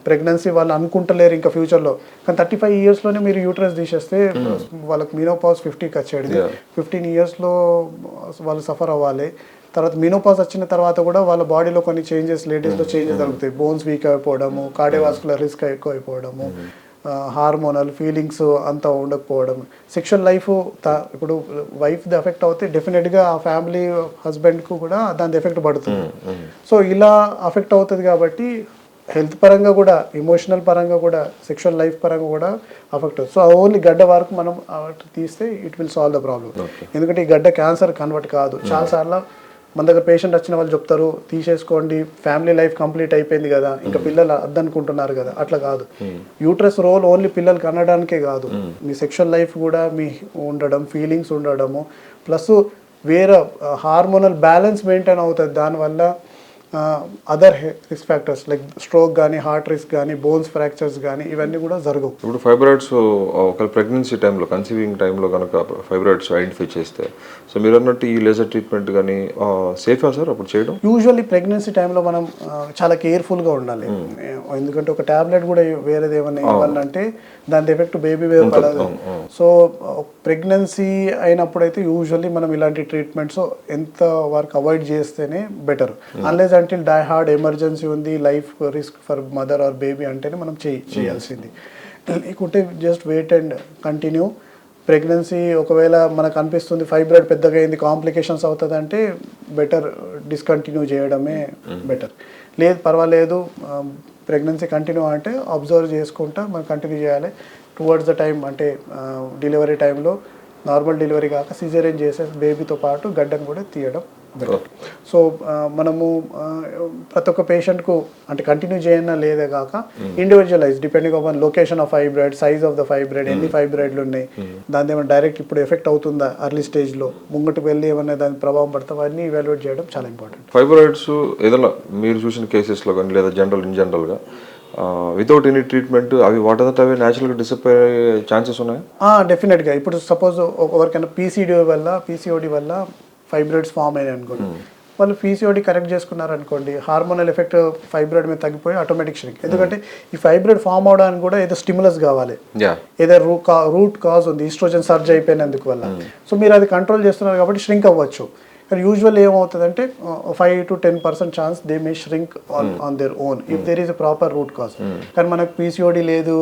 ప్రెగ్నెన్సీ వాళ్ళు అనుకుంటలేరు ఇంకా ఫ్యూచర్లో, కానీ 35 yearsలోనే మీరు యూట్రస్ తీసేస్తే వాళ్ళకి మీనోపాజ్ 50కి వచ్చేది, 15 yearsలో వాళ్ళు సఫర్ అవ్వాలి. తర్వాత మీనోపాజ్ వచ్చిన తర్వాత కూడా వాళ్ళ బాడీలో కొన్ని చేంజెస్, లేడీస్లో చేంజెస్ జరుగుతాయి. బోన్స్ వీక్ అయిపోవడము, కార్డియోవాస్కులర్ రిస్క్ ఎక్కువ అయిపోవడము, హార్మోనల్ ఫీలింగ్స్ అంతా ఉండకపోవడం, సెక్షువల్ లైఫ్. ఇప్పుడు వైఫ్ది ఎఫెక్ట్ అవుతే డెఫినెట్గా ఆ ఫ్యామిలీ హస్బెండ్కు కూడా దాని ఎఫెక్ట్ పడుతుంది. సో ఇలా అఫెక్ట్ అవుతుంది కాబట్టి హెల్త్ పరంగా కూడా, ఎమోషనల్ పరంగా కూడా, సెక్షువల్ లైఫ్ పరంగా కూడా అఫెక్ట్ అవుతుంది. సో ఓన్లీ గడ్డ వరకు మనం తీస్తే it will solve the problem. ఎందుకంటే ఈ గడ్డ క్యాన్సర్ కన్వర్ట్ కాదు. చాలాసార్లు మన దగ్గర పేషెంట్ వచ్చిన వాళ్ళు చెప్తారు తీసేసుకోండి, ఫ్యామిలీ లైఫ్ కంప్లీట్ అయిపోయింది కదా, ఇంకా పిల్లలు అద్దనుకుంటున్నారు కదా. అట్లా కాదు. యూట్రస్ రోల్ ఓన్లీ పిల్లలు కనడానికే కాదు, మీ సెక్షువల్ లైఫ్ కూడా మీ ఉండడం, ఫీలింగ్స్ ఉండడము, ప్లస్ వేరే హార్మోనల్ బ్యాలెన్స్ మెయింటైన్ అవుతుంది. దానివల్ల other risk factors like stroke కానీ హార్ట్ రిస్క్ కానీ బోన్స్ ఫ్రాక్చర్స్ కానీ ఇవన్నీ కూడా జరగవు. ఇప్పుడు ఫైబ్రాయిడ్స్ ఒక ప్రెగ్నెన్సీ టైంలో కన్సీవింగ్ టైంలో కనుక ఫైబ్రాయిడ్స్ ఐడెంటిఫై చేస్తే సో మీరు అన్నట్టు ఈ లేజర్ ట్రీట్మెంట్ కానీ సేఫా సార్ అప్పుడు చేయడం? యూజువల్లీ ప్రెగ్నెన్సీ టైంలో మనం చాలా కేర్ఫుల్గా ఉండాలి. ఎందుకంటే ఒక ట్యాబ్లెట్ కూడా వేరేది ఏమన్నా ఇవ్వాలంటే దాని ఎఫెక్ట్ బేబీ మీద పడదు. సో ప్రెగ్నెన్సీ అయినప్పుడైతే యూజువల్లీ మనం ఇలాంటి ట్రీట్మెంట్స్ ఎంత వరకు అవాయిడ్ చేస్తేనే better. Unless until die hard emergency ఉంది, life risk for mother or baby అంటేనే మనం చేయాల్సింది. లేకుంటే just wait and continue. Pregnancy ఒకవేళ మనకు అనిపిస్తుంది ఫైబ్రాయిడ్ పెద్దగా అయింది కాంప్లికేషన్స్ అవుతుంది అంటే బెటర్ డిస్కంటిన్యూ చేయడమే బెటర్. లేదు పర్వాలేదు ప్రెగ్నెన్సీ కంటిన్యూ అంటే అబ్జర్వ్ చేసుకుంటా మనం కంటిన్యూ చేయాలి. టువర్డ్స్ ద టైం అంటే డెలివరీ టైంలో నార్మల్ డెలివరీ కాక సిజేరియన్ చేసే బేబీతో పాటు గడ్డను కూడా తీయడం బెటర్. సో మనము ప్రతి ఒక్క పేషెంట్కు అంటే కంటిన్యూ చేయనా లేదే కాక individualise depending on location of fibroid, size of the fibroid, ఎన్ని ఫైబ్రాయిడ్లు ఉన్నాయి, దాని ఏమైనా డైరెక్ట్ ఇప్పుడు ఎఫెక్ట్ అవుతుందా అర్లీ స్టేజ్లో, ముంగటికి వెళ్ళి ఏమైనా దాని ప్రభావం పడుతుందా అవన్నీ ఇవాల్యుయేట్ చేయడం చాలా ఇంపార్టెంట్. ఫైబ్రాయిడ్స్ ఏదైనా మీరు చూసిన కేసెస్లో కానీ లేదా ఇన్ జనరల్గా వితౌట్ ఎనీ ట్రీట్మెంట్ అవి వాటంతట అవి న్యాచురల్గా డిసప్పేర్ అయ్యే ఛాన్సెస్ ఉన్నాయా? డెఫినెట్గా. ఇప్పుడు సపోజ్ ఎవరికైనా పీసీఓడి వల్ల ఫైబ్రాయిడ్స్ ఫామ్ అయ్యాయి అనుకోండి, వాళ్ళు పీసీఓడి కరెక్ట్ చేసుకున్నారనుకోండి, హార్మోనల్ ఎఫెక్ట్ ఫైబ్రాయిడ్ మీద తగ్గిపోయి ఆటోమేటిక్ ష్రింక్. ఎందుకంటే ఈ ఫైబ్రాయిడ్ ఫామ్ అవడానికి కూడా ఏదో స్టిమ్యులస్ కావాలి, ఏదో రూట్ కాజ్ ఉంది, ఈస్ట్రోజన్ సర్జ్ అయిపోయినందుకు వల్ల. సో మీరు అది కంట్రోల్ చేస్తున్నారు కాబట్టి ష్రింక్ అవ్వచ్చు. కానీ యూజువల్ ఏమవుతుందంటే 5 to 10% chance they may shrink on their own if there is a proper root cause. కానీ మనకు పీసీఓడి లేదు,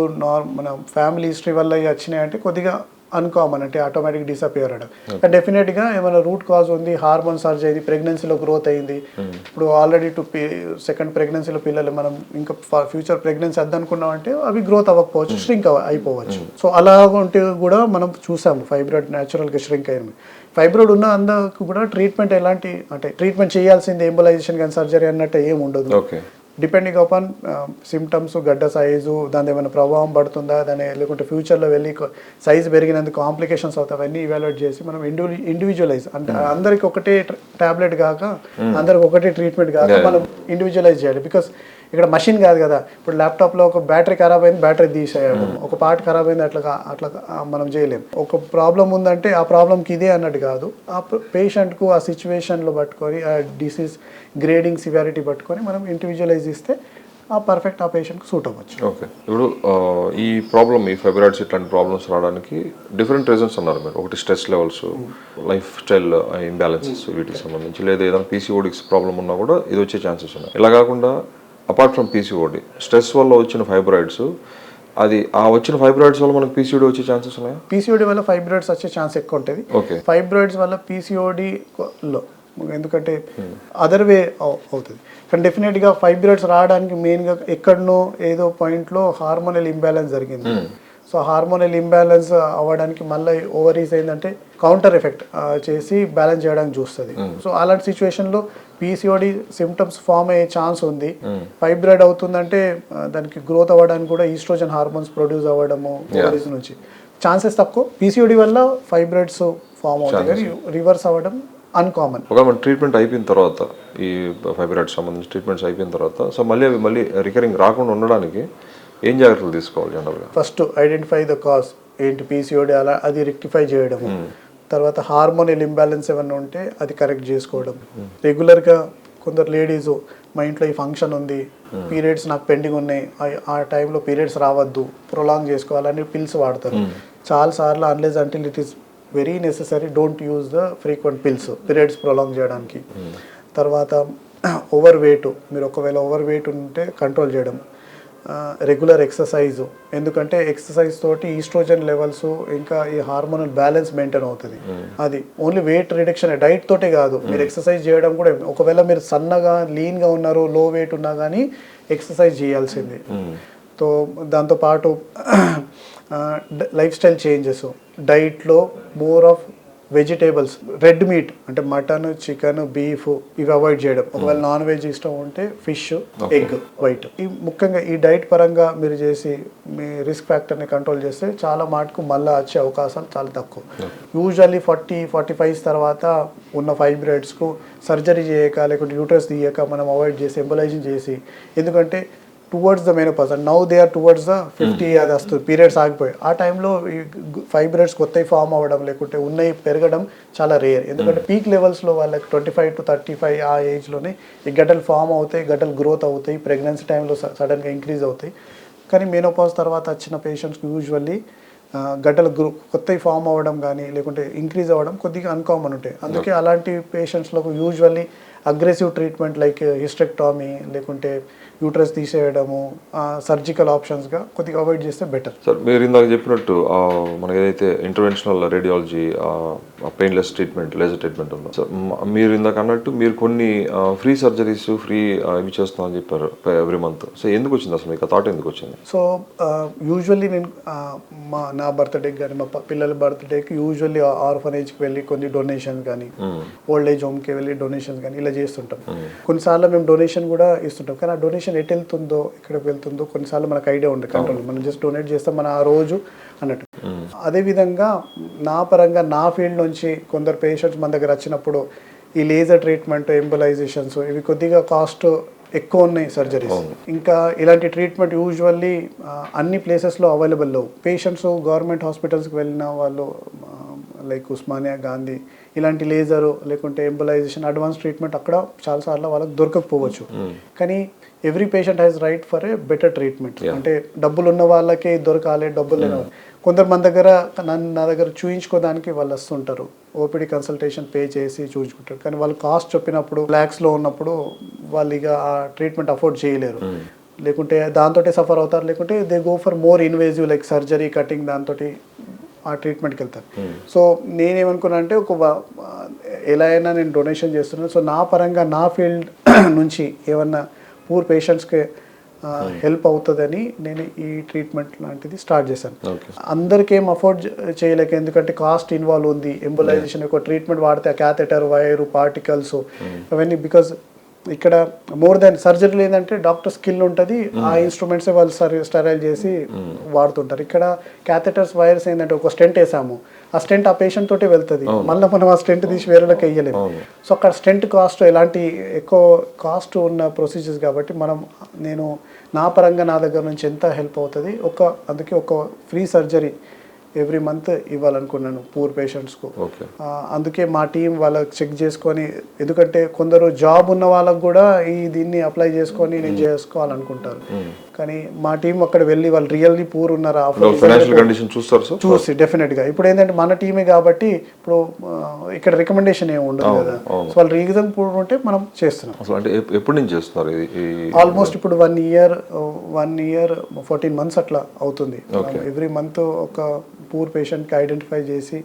మన ఫ్యామిలీ హిస్టరీ వల్ల వచ్చినాయి అంటే కొద్దిగా అన్కామన్, అంటే ఆటోమేటిక్ డిసపియర్ అవడం. కానీ డెఫినెట్గా ఏమైనా రూట్ కాజ్ ఉంది, హార్మోన్ సర్జ్ అయింది, ప్రెగ్నెన్సీలో గ్రోత్ అయింది, ఇప్పుడు ఆల్రెడీ సెకండ్ ప్రెగ్నెన్సీలో పిల్లలు మనం ఇంకా ఫ్యూచర్ ప్రెగ్నెన్సీ వద్దనుకున్నాం అంటే అవి గ్రోత్ అవ్వకపోవచ్చు, ష్రింక్ అయిపోవచ్చు. సో అలా ఉంటే కూడా మనం చూసాము ఫైబ్రాయిడ్ న్యాచురల్గా ష్రింక్ అయింది. ఫైబ్రాయిడ్ ఉన్న అందరికి కూడా ట్రీట్మెంట్ ఎలాంటి అంటే ట్రీట్మెంట్ చేయాల్సింది ఎంబలైజేషన్ కానీ సర్జరీ అన్నట్టు ఏమి ఉండదు. డిపెండింగ్ అపాన్ సిమ్టమ్స్, గడ్డ సైజు, దాని ఏమైనా ప్రభావం పడుతుందా, దాని లేకుంటే ఫ్యూచర్లో వెళ్ళి సైజు పెరిగినందుకు కాంప్లికేషన్స్ అవుతాయి, అవన్నీ ఇవాల్యుయేట్ చేసి మనం ఇండివిజువలైజ్ అంటే అందరికి ఒకటే టాబ్లెట్ కాక అందరికి ఒకటే ట్రీట్మెంట్ కాక మనం ఇండివిజువలైజ్ చేయాలి. బికాస్ ఇక్కడ మషిన్ కాదు కదా. ఇప్పుడు ల్యాప్టాప్లో ఒక బ్యాటరీ ఖరాబ్ అయింది, బ్యాటరీ తీసేయడం, ఒక పార్ట్ ఖరాబ్ అయింది, అట్లా మనం చేయలేము. ఒక ప్రాబ్లం ఉందంటే ఆ ప్రాబ్లంకి ఇదే అన్నట్టు కాదు, ఆ పేషెంట్కు ఆ సిచ్యువేషన్లో పట్టుకొని ఆ డిసీజ్ గ్రేడింగ్ సివియారిటీ పట్టుకొని మనం ఇండివిజువలైజ్ ఇస్తే ఆ పర్ఫెక్ట్ ఆ పేషెంట్కి సూట్ అవ్వచ్చు. ఓకే. ఇప్పుడు ఈ ప్రాబ్లమ్ ఈ ఫైబ్రాయిడ్స్ ఇట్లాంటి ప్రాబ్లమ్స్ రావడానికి డిఫరెంట్ రీజన్స్ అన్నారు మీరు. ఒకటి stress levels, life style imbalances వీటికి సంబంధించి, లేదా ఏదైనా పీసీఓడిక్స్ ప్రాబ్లం ఉన్నా కూడా ఇది వచ్చే ఛాన్సెస్ ఉన్నాయి. ఇలా కాకుండా అపార్ట్ ఫ్రమ్ పీసీఓడి స్ట్రెస్ వల్ల వచ్చిన ఫైబ్రాయిడ్స్, అది ఆ వచ్చిన ఫైబ్రాయిడ్స్ వల్ల మనకు పీసీఓడి వచ్చే ఛాన్సెస్ ఉన్నాయా? పీసీఓడి వల్ల ఫైబ్రాయిడ్స్ వచ్చే ఛాన్స్ ఎక్కువ ఉంటుంది. ఓకే. ఫైబ్రాయిడ్స్ వల్ల పీసీఓడిలో ఎందుకంటే అదర్ వే అవుతుంది. కానీ డెఫినెట్గా ఫైబ్రాయిడ్స్ రావడానికి మెయిన్గా ఎక్కడనో ఏదో పాయింట్లో హార్మోనల్ ఇంబ్యాలెన్స్ జరిగింది. సో హార్మోనల్ ఇంబ్యాలెన్స్ అవ్వడానికి మళ్ళీ ఓవరీస్ ఏంటంటే కౌంటర్ ఎఫెక్ట్ చేసి బ్యాలెన్స్ చేయడానికి చూస్తుంది. సో అలాంటి సిచ్యువేషన్లో పీసీఓడి సిమ్టమ్స్ ఫామ్ అయ్యే ఛాన్స్ ఉంది. ఫైబ్రాయిడ్ అవుతుందంటే దానికి గ్రోత్ అవ్వడానికి కూడా ఈస్ట్రోజన్ హార్మోన్స్ ప్రొడ్యూస్ అవ్వడము ఓవరీస్ నుంచి ఛాన్సెస్ తక్కువ. పీసీఓడి వల్ల ఫైబ్రాయిడ్స్ ఫామ్ అవుతాయి కానీ రివర్స్ అవ్వడం అన్కామన్. ఒక మన ట్రీట్మెంట్ అయిపోయిన తర్వాత, ఈ ఫైబ్రాయిడ్స్ సంబంధించి ట్రీట్మెంట్స్ అయిపోయిన తర్వాత సో మళ్ళీ రికరింగ్ రాకుండా ఉండడానికి ఏం జాగ్రత్తలు తీసుకోవాలి జనరల్గా? ఫస్ట్ ఐడెంటిఫై ద కాజ్ ఏంటి పీసీఓడి, అలా అది రెక్టిఫై చేయడం. తర్వాత హార్మోనల్ ఇంబ్యాలెన్స్ ఏమైనా ఉంటే అది కరెక్ట్ చేసుకోవడం. రెగ్యులర్గా కొందరు లేడీస్ మా ఇంట్లో ఈ ఫంక్షన్ ఉంది, పీరియడ్స్ నాకు పెండింగ్ ఉన్నాయి, ఆ టైంలో పీరియడ్స్ రావద్దు, ప్రొలాంగ్ చేసుకోవాలని పిల్స్ వాడతారు. చాలాసార్లు unless until it is very necessary don't use the frequent pills periods prolong చేయడానికి. తర్వాత ఓవర్ వెయిట్, మీరు ఒకవేళ ఓవర్ వెయిట్ ఉంటే కంట్రోల్ చేయడం. రెగ్యులర్ ఎక్సర్సైజు, ఎందుకంటే ఎక్సర్సైజ్ తోటి ఈస్ట్రోజన్ లెవెల్స్ ఇంకా ఈ హార్మోనల్ బ్యాలెన్స్ మెయింటైన్ అవుతుంది. అది ఓన్లీ వెయిట్ రిడక్షన్ డైట్ తోటే కాదు, మీరు ఎక్సర్సైజ్ చేయడం కూడా. ఒకవేళ మీరు సన్నగా లీన్గా ఉన్నారు, లో వెయిట్ ఉన్నా కానీ ఎక్సర్సైజ్ చేయాల్సింది. సో దాంతోపాటు లైఫ్ స్టైల్ చేంజెస్, డైట్లో more of vegetables, red meat అంటే మటన్, చికెన్, బీఫ్ ఇవి అవాయిడ్ చేయడం. ఒకవేళ నాన్ వెజ్ ఇష్టం ఉంటే ఫిష్, ఎగ్ వైట్. ఈ ముఖ్యంగా ఈ డైట్ పరంగా మీరు చేసి మీ రిస్క్ ఫ్యాక్టర్ని కంట్రోల్ చేస్తే చాలా మటుకు మళ్ళీ వచ్చే అవకాశాలు చాలా తక్కువ. యూజువల్లీ 40-45 తర్వాత ఉన్న ఫైబ్రాయిడ్స్కు సర్జరీ చేయక లేకుంటే యూట్రస్ తీయక మనం అవాయిడ్ చేసి ఎంబలైజింగ్ చేసి, ఎందుకంటే towards the menopause and now they are towards the 50 అది వస్తుంది, పీరియడ్స్ ఆగిపోయి ఆ టైంలో ఈ ఫైబ్రాయిడ్స్ కొత్తవి ఫామ్ అవ్వడం లేకుంటే ఉన్నవి పెరగడం చాలా రేర్. ఎందుకంటే పీక్ లెవెల్స్లో వాళ్ళకి 25-35 ఆ ఏజ్లోనే ఈ గడ్డలు ఫామ్ అవుతాయి, గడ్డలు గ్రోత్ అవుతాయి, ప్రెగ్నెన్సీ టైంలో సడన్గా ఇంక్రీజ్ అవుతాయి. కానీ మెనోపాజ్ తర్వాత వచ్చిన పేషెంట్స్కి యూజువల్లీ గడ్డలు కొత్తవి ఫామ్ అవ్వడం కానీ లేకుంటే ఇంక్రీజ్ అవ్వడం కొద్దిగా అన్కామన్ ఉంటాయి. అందుకే అలాంటి పేషెంట్స్లకు usually aggressive treatment like hysterectomy లేకుంటే యూట్రస్ తీసేయడము, సర్జికల్ ఆప్షన్స్గా కొద్దిగా అవాయిడ్ చేస్తే బెటర్. సార్ మీరు ఇందాక చెప్పినట్టు మనకి ఏదైతే interventional radiology painless treatment, laser treatment ఉందో సార్, మీరు ఇందాక అన్నట్టు మీరు కొన్ని ఫ్రీ సర్జరీస్ ఫ్రీ ఇవి చేస్తామని చెప్పారు ఎవ్రీ మంత్. సో ఎందుకు వచ్చింది అసలు మీకు థాట్ ఎందుకు వచ్చింది? సో యూజువల్లీ నేను నా బర్త్డేకి కానీ మా పిల్లల బర్త్డేకి యూజువల్లీ ఆర్ఫనేజ్కి వెళ్ళి కొన్ని డొనేషన్స్ కానీ ఓల్డ్ ఏజ్ హోమ్కి వెళ్ళి డొనేషన్స్ కానీ ఇలా చేస్తుంటాం. కొన్నిసార్లు మేము డొనేషన్ కూడా ఇస్తుంటాం, కానీ ఆ డొనేషన్ ఎటు వెళ్తుందో ఎక్కడికి వెళ్తుందో కొన్నిసార్లు మనకు ఐడియా ఉండదు, కంట్రోల్. మనం జస్ట్ డొనేట్ చేస్తాం మన ఆ రోజు అన్నట్టు. అదేవిధంగా నా పరంగా నా ఫీల్డ్ నుంచి కొందరు పేషెంట్స్ మన దగ్గర వచ్చినప్పుడు ఈ లేజర్ ట్రీట్మెంట్, ఎంబలైజేషన్స్ ఇవి కొద్దిగా కాస్ట్ ఎక్కువ ఉన్నాయి సర్జరీస్. ఇంకా ఇలాంటి ట్రీట్మెంట్ యూజువల్లీ అన్ని ప్లేసెస్లో అవైలబుల్ లేవు. పేషెంట్స్ గవర్నమెంట్ హాస్పిటల్స్కి వెళ్ళిన వాళ్ళు లైక్ ఉస్మానియా, గాంధీ ఇలాంటి లేజరు లేకుంటే ఎంబలైజేషన్ అడ్వాన్స్ ట్రీట్మెంట్ అక్కడ చాలాసార్లు వాళ్ళకి దొరకకపోవచ్చు. కానీ every patient has right for a better treatment. అంటే డబ్బులు ఉన్న వాళ్ళకే దొరకాలి, డబ్బులు లేని కొందరు మన దగ్గర నా దగ్గర చూయించుకోవడానికి వాళ్ళు వస్తుంటారు, ఓపీడీ కన్సల్టేషన్ పే చేసి చూయించుకుంటారు. కానీ వాళ్ళు కాస్ట్ చెప్పినప్పుడు ల్యాక్స్లో ఉన్నప్పుడు వాళ్ళు ఇక ఆ ట్రీట్మెంట్ అఫోర్డ్ చేయలేరు, లేకుంటే దాంతో సఫర్ అవుతారు, లేకుంటే they go for more invasive like surgery, cutting, దాంతో ఆ ట్రీట్మెంట్కి వెళ్తారు. సో నేనేమనుకున్నా అంటే ఎలా అయినా నేను డొనేషన్ చేస్తున్నాను. సో నా పరంగా నా ఫీల్డ్ నుంచి ఏమన్నా పూర్ పేషెంట్స్కి హెల్ప్ అవుతుందని నేను ఈ ట్రీట్మెంట్ లాంటిది స్టార్ట్ చేశాను. అందరికీ ఏం అఫోర్డ్ చేయలేక, ఎందుకంటే కాస్ట్ ఇన్వాల్వ్ ఉంది. ఎంబలైజేషన్ ఒక ట్రీట్మెంట్ వాడితే క్యాథెటర్, వైరు, పార్టికల్స్ అవన్నీ, బికాజ్ ఇక్కడ మోర్ దాన్ సర్జరీలు ఏంటంటే డాక్టర్ స్కిల్ ఉంటుంది, ఆ ఇన్స్ట్రుమెంట్స్ వాళ్ళు స్టెరైల్ చేసి వాడుతుంటారు. ఇక్కడ క్యాథెటర్స్, వైర్స్ ఏంటంటే ఒక స్టెంట్ వేసాము, ఆ స్టెంట్ ఆ పేషెంట్ తోటే వెళ్తుంది, మళ్ళీ మనం ఆ స్టెంట్ తీసి వేరేలోకి వేయలేము. సో అక్కడ స్టెంట్ కాస్ట్ ఎలాంటి ఎక్కువ కాస్ట్ ఉన్న ప్రొసీజర్స్ కాబట్టి నేను నా పరంగా నా దగ్గర నుంచి ఎంత హెల్ప్ అవుతుంది అందుకే ఒక ఫ్రీ సర్జరీ ఎవ్రీ మంత్ ఇవ్వాలనుకున్నాను పూర్ పేషెంట్స్కు. అందుకే మా టీం వాళ్ళకి చెక్ చేసుకొని, ఎందుకంటే కొందరు జాబ్ ఉన్న వాళ్ళకు కూడా దీన్ని అప్లై చేసుకొని నేను చేసుకోవాలనుకుంటారు. కానీ మా టీం అక్కడ వెళ్ళి వాళ్ళు రియల్లీ పూర్ ఉన్నారా చూసి డెఫినెట్గా. ఇప్పుడు ఏంటంటే మన టీమే కాబట్టి ఇప్పుడు ఇక్కడ రికమెండేషన్ ఏమి ఉండదు కదా, సో వాళ్ళు రీజన్ పూర్ ఉంటే మనం చేస్తున్నాం. ఎప్పటి నుంచి చేస్తున్నారు? ఆల్మోస్ట్ ఇప్పుడు 1 year 14 months అట్లా అవుతుంది. ఎవ్రీ మంత్ ఒక పూర్ పేషెంట్కి ఐడెంటిఫై చేసి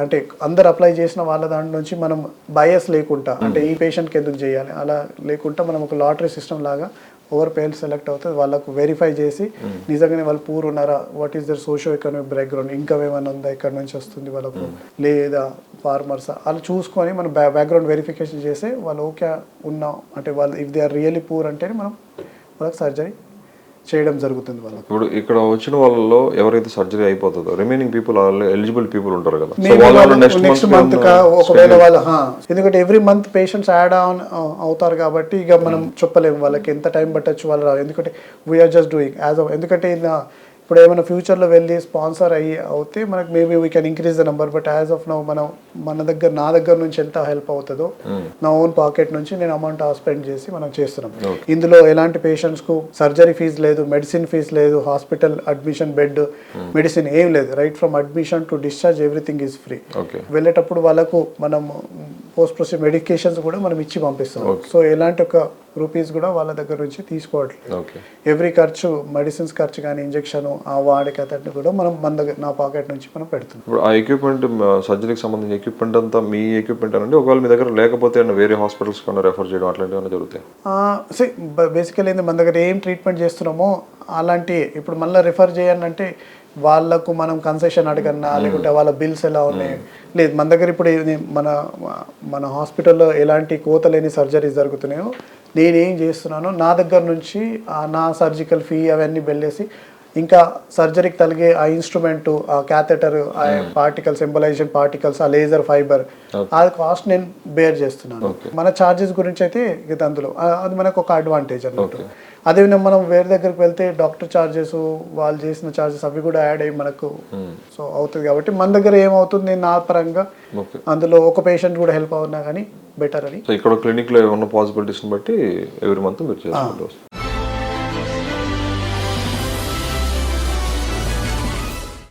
అంటే అందరు అప్లై చేసిన వాళ్ళ దాంట్లో నుంచి మనం బయస్ లేకుండా, అంటే ఈ పేషెంట్కి ఎందుకు చేయాలి అలా లేకుండా మనం ఒక లాటరీ సిస్టమ్ లాగా ఓవర్ పేరెంట్ సెలెక్ట్ అవుతుంది, వాళ్ళకు వెరిఫై చేసి నిజంగానే వాళ్ళు పూర్ ఉన్నారా, what is their socioeconomic background, ఇంకా ఏమైనా ఉందా, ఎక్కడి నుంచి వస్తుంది వాళ్ళకు, లేదా ఫార్మర్స్ అలా చూసుకొని మనం బ్యాక్గ్రౌండ్ వెరిఫికేషన్ చేసి వాళ్ళు ఓకే ఉన్నాం అంటే వాళ్ళు if they are really poor అంటే మనం వాళ్ళకి సర్జరీ చేయడం జరుగుతుంది. వాళ్ళకి ఇప్పుడు ఇక్కడ వచ్చిన వాళ్ళలో ఎవరైతే సర్జరీ అయిపోతుందో రిమైనింగ్ పీపుల్ ఎలిజిబుల్ పీపుల్ ఉంటారు కదా, నెక్స్ట్ మంత్ ఒకవేళ వాళ్ళ ఎందుకంటే every month patients add on అవుతారు కాబట్టి ఇక మనం చెప్పలేము వాళ్ళకి ఎంత టైం పట్టచ్చు వాళ్ళు, ఎందుకంటే వీఆర్ జస్ట్ డూయింగ్ యాజ్ ఎందుకంటే ఇప్పుడు ఏమైనా ఫ్యూచర్లో వెళ్ళి స్పాన్సర్ అవుతే మనకు maybe we can increase the number, but as of now నా దగ్గర నుంచి ఎంత హెల్ప్ అవుతుందో నా ఓన్ పాకెట్ నుంచి నేను అమౌంట్ స్పెండ్ చేసి మనం చేస్తున్నాం. ఇందులో ఎలాంటి పేషెంట్స్కు సర్జరీ ఫీజు లేదు, మెడిసిన్ ఫీజు లేదు, హాస్పిటల్ అడ్మిషన్, బెడ్, మెడిసిన్ ఏం లేదు. Right from admission to discharge everything is free. వెళ్ళేటప్పుడు వాళ్ళకు మనం పోస్ట్ ప్రొసీజర్ మెడికేషన్స్ కూడా మనం ఇచ్చి పంపిస్తాం. సో ఎలాంటి ఒక రూపీస్ కూడా వాళ్ళ దగ్గర నుంచి తీసుకోవట్లేదు. ఎవ్రీ ఖర్చు, మెడిసిన్స్ ఖర్చు కానీ ఇంజెక్షన్ ఆ వాడికి అతన్ని కూడా మనం మన దగ్గర నా పాకెట్ నుంచి మనం పెడుతున్నాం. ఇప్పుడు ఆ ఎక్విప్మెంట్ సర్జరీకి సంబంధించిన ఎక్విప్మెంట్ అంతా మీ ఎక్విప్మెంట్ అండి, ఒకవేళ మీ దగ్గర లేకపోతే వేరే హాస్పిటల్స్ కన్నా రెఫర్ చేయడం అట్లాంటివి జరుగుతాయి? బేసికల్ ఏంది మన దగ్గర ఏం ట్రీట్మెంట్ చేస్తున్నామో అలాంటి ఇప్పుడు మళ్ళీ రిఫర్ చేయాలంటే వాళ్ళకు మనం కన్సెషన్ అడగన్నా లేకుంటే వాళ్ళ బిల్స్ ఎలా ఉన్నాయి లేదు మన దగ్గర ఇప్పుడు మన హాస్పిటల్లో ఎలాంటి కోత లేని సర్జరీస్ జరుగుతున్నాయో నేనేం చేస్తున్నానో నా దగ్గర నుంచి నా సర్జికల్ ఫీ అవన్నీ వెళ్ళేసి ఇంకా సర్జరీకి తలిగే ఆ ఇన్స్ట్రుమెంట్ ఆ క్యాథెటర్ ఆ పార్టికల్స్ ఎంబలైజేషన్ పార్టికల్స్ ఆ లేజర్ ఫైబర్ ఆ కాస్ట్ నేను బేర్ చేస్తున్నాను మన ఛార్జెస్ గురించి అయితే ఇది అందులో అది మనకు ఒక అడ్వాంటేజ్ అన్నట్టు అదే మనం వేరే దగ్గరికి వెళ్తే డాక్టర్ ఛార్జెస్ వాళ్ళు చేసిన ఛార్జెస్ అవి కూడా యాడ్ అయ్యి మనకు సో అవుతుంది కాబట్టి మన దగ్గర ఏమవుతుంది నా పరంగా అందులో ఒక పేషెంట్ కూడా హెల్ప్ అవునా కానీ బెటర్ అని ఇక్కడ క్లినిక్ లో ఉన్న పాసిబిలిటీస్ బట్టి ఎవ్రీ మంత్ మీరు చేసుకుంటూ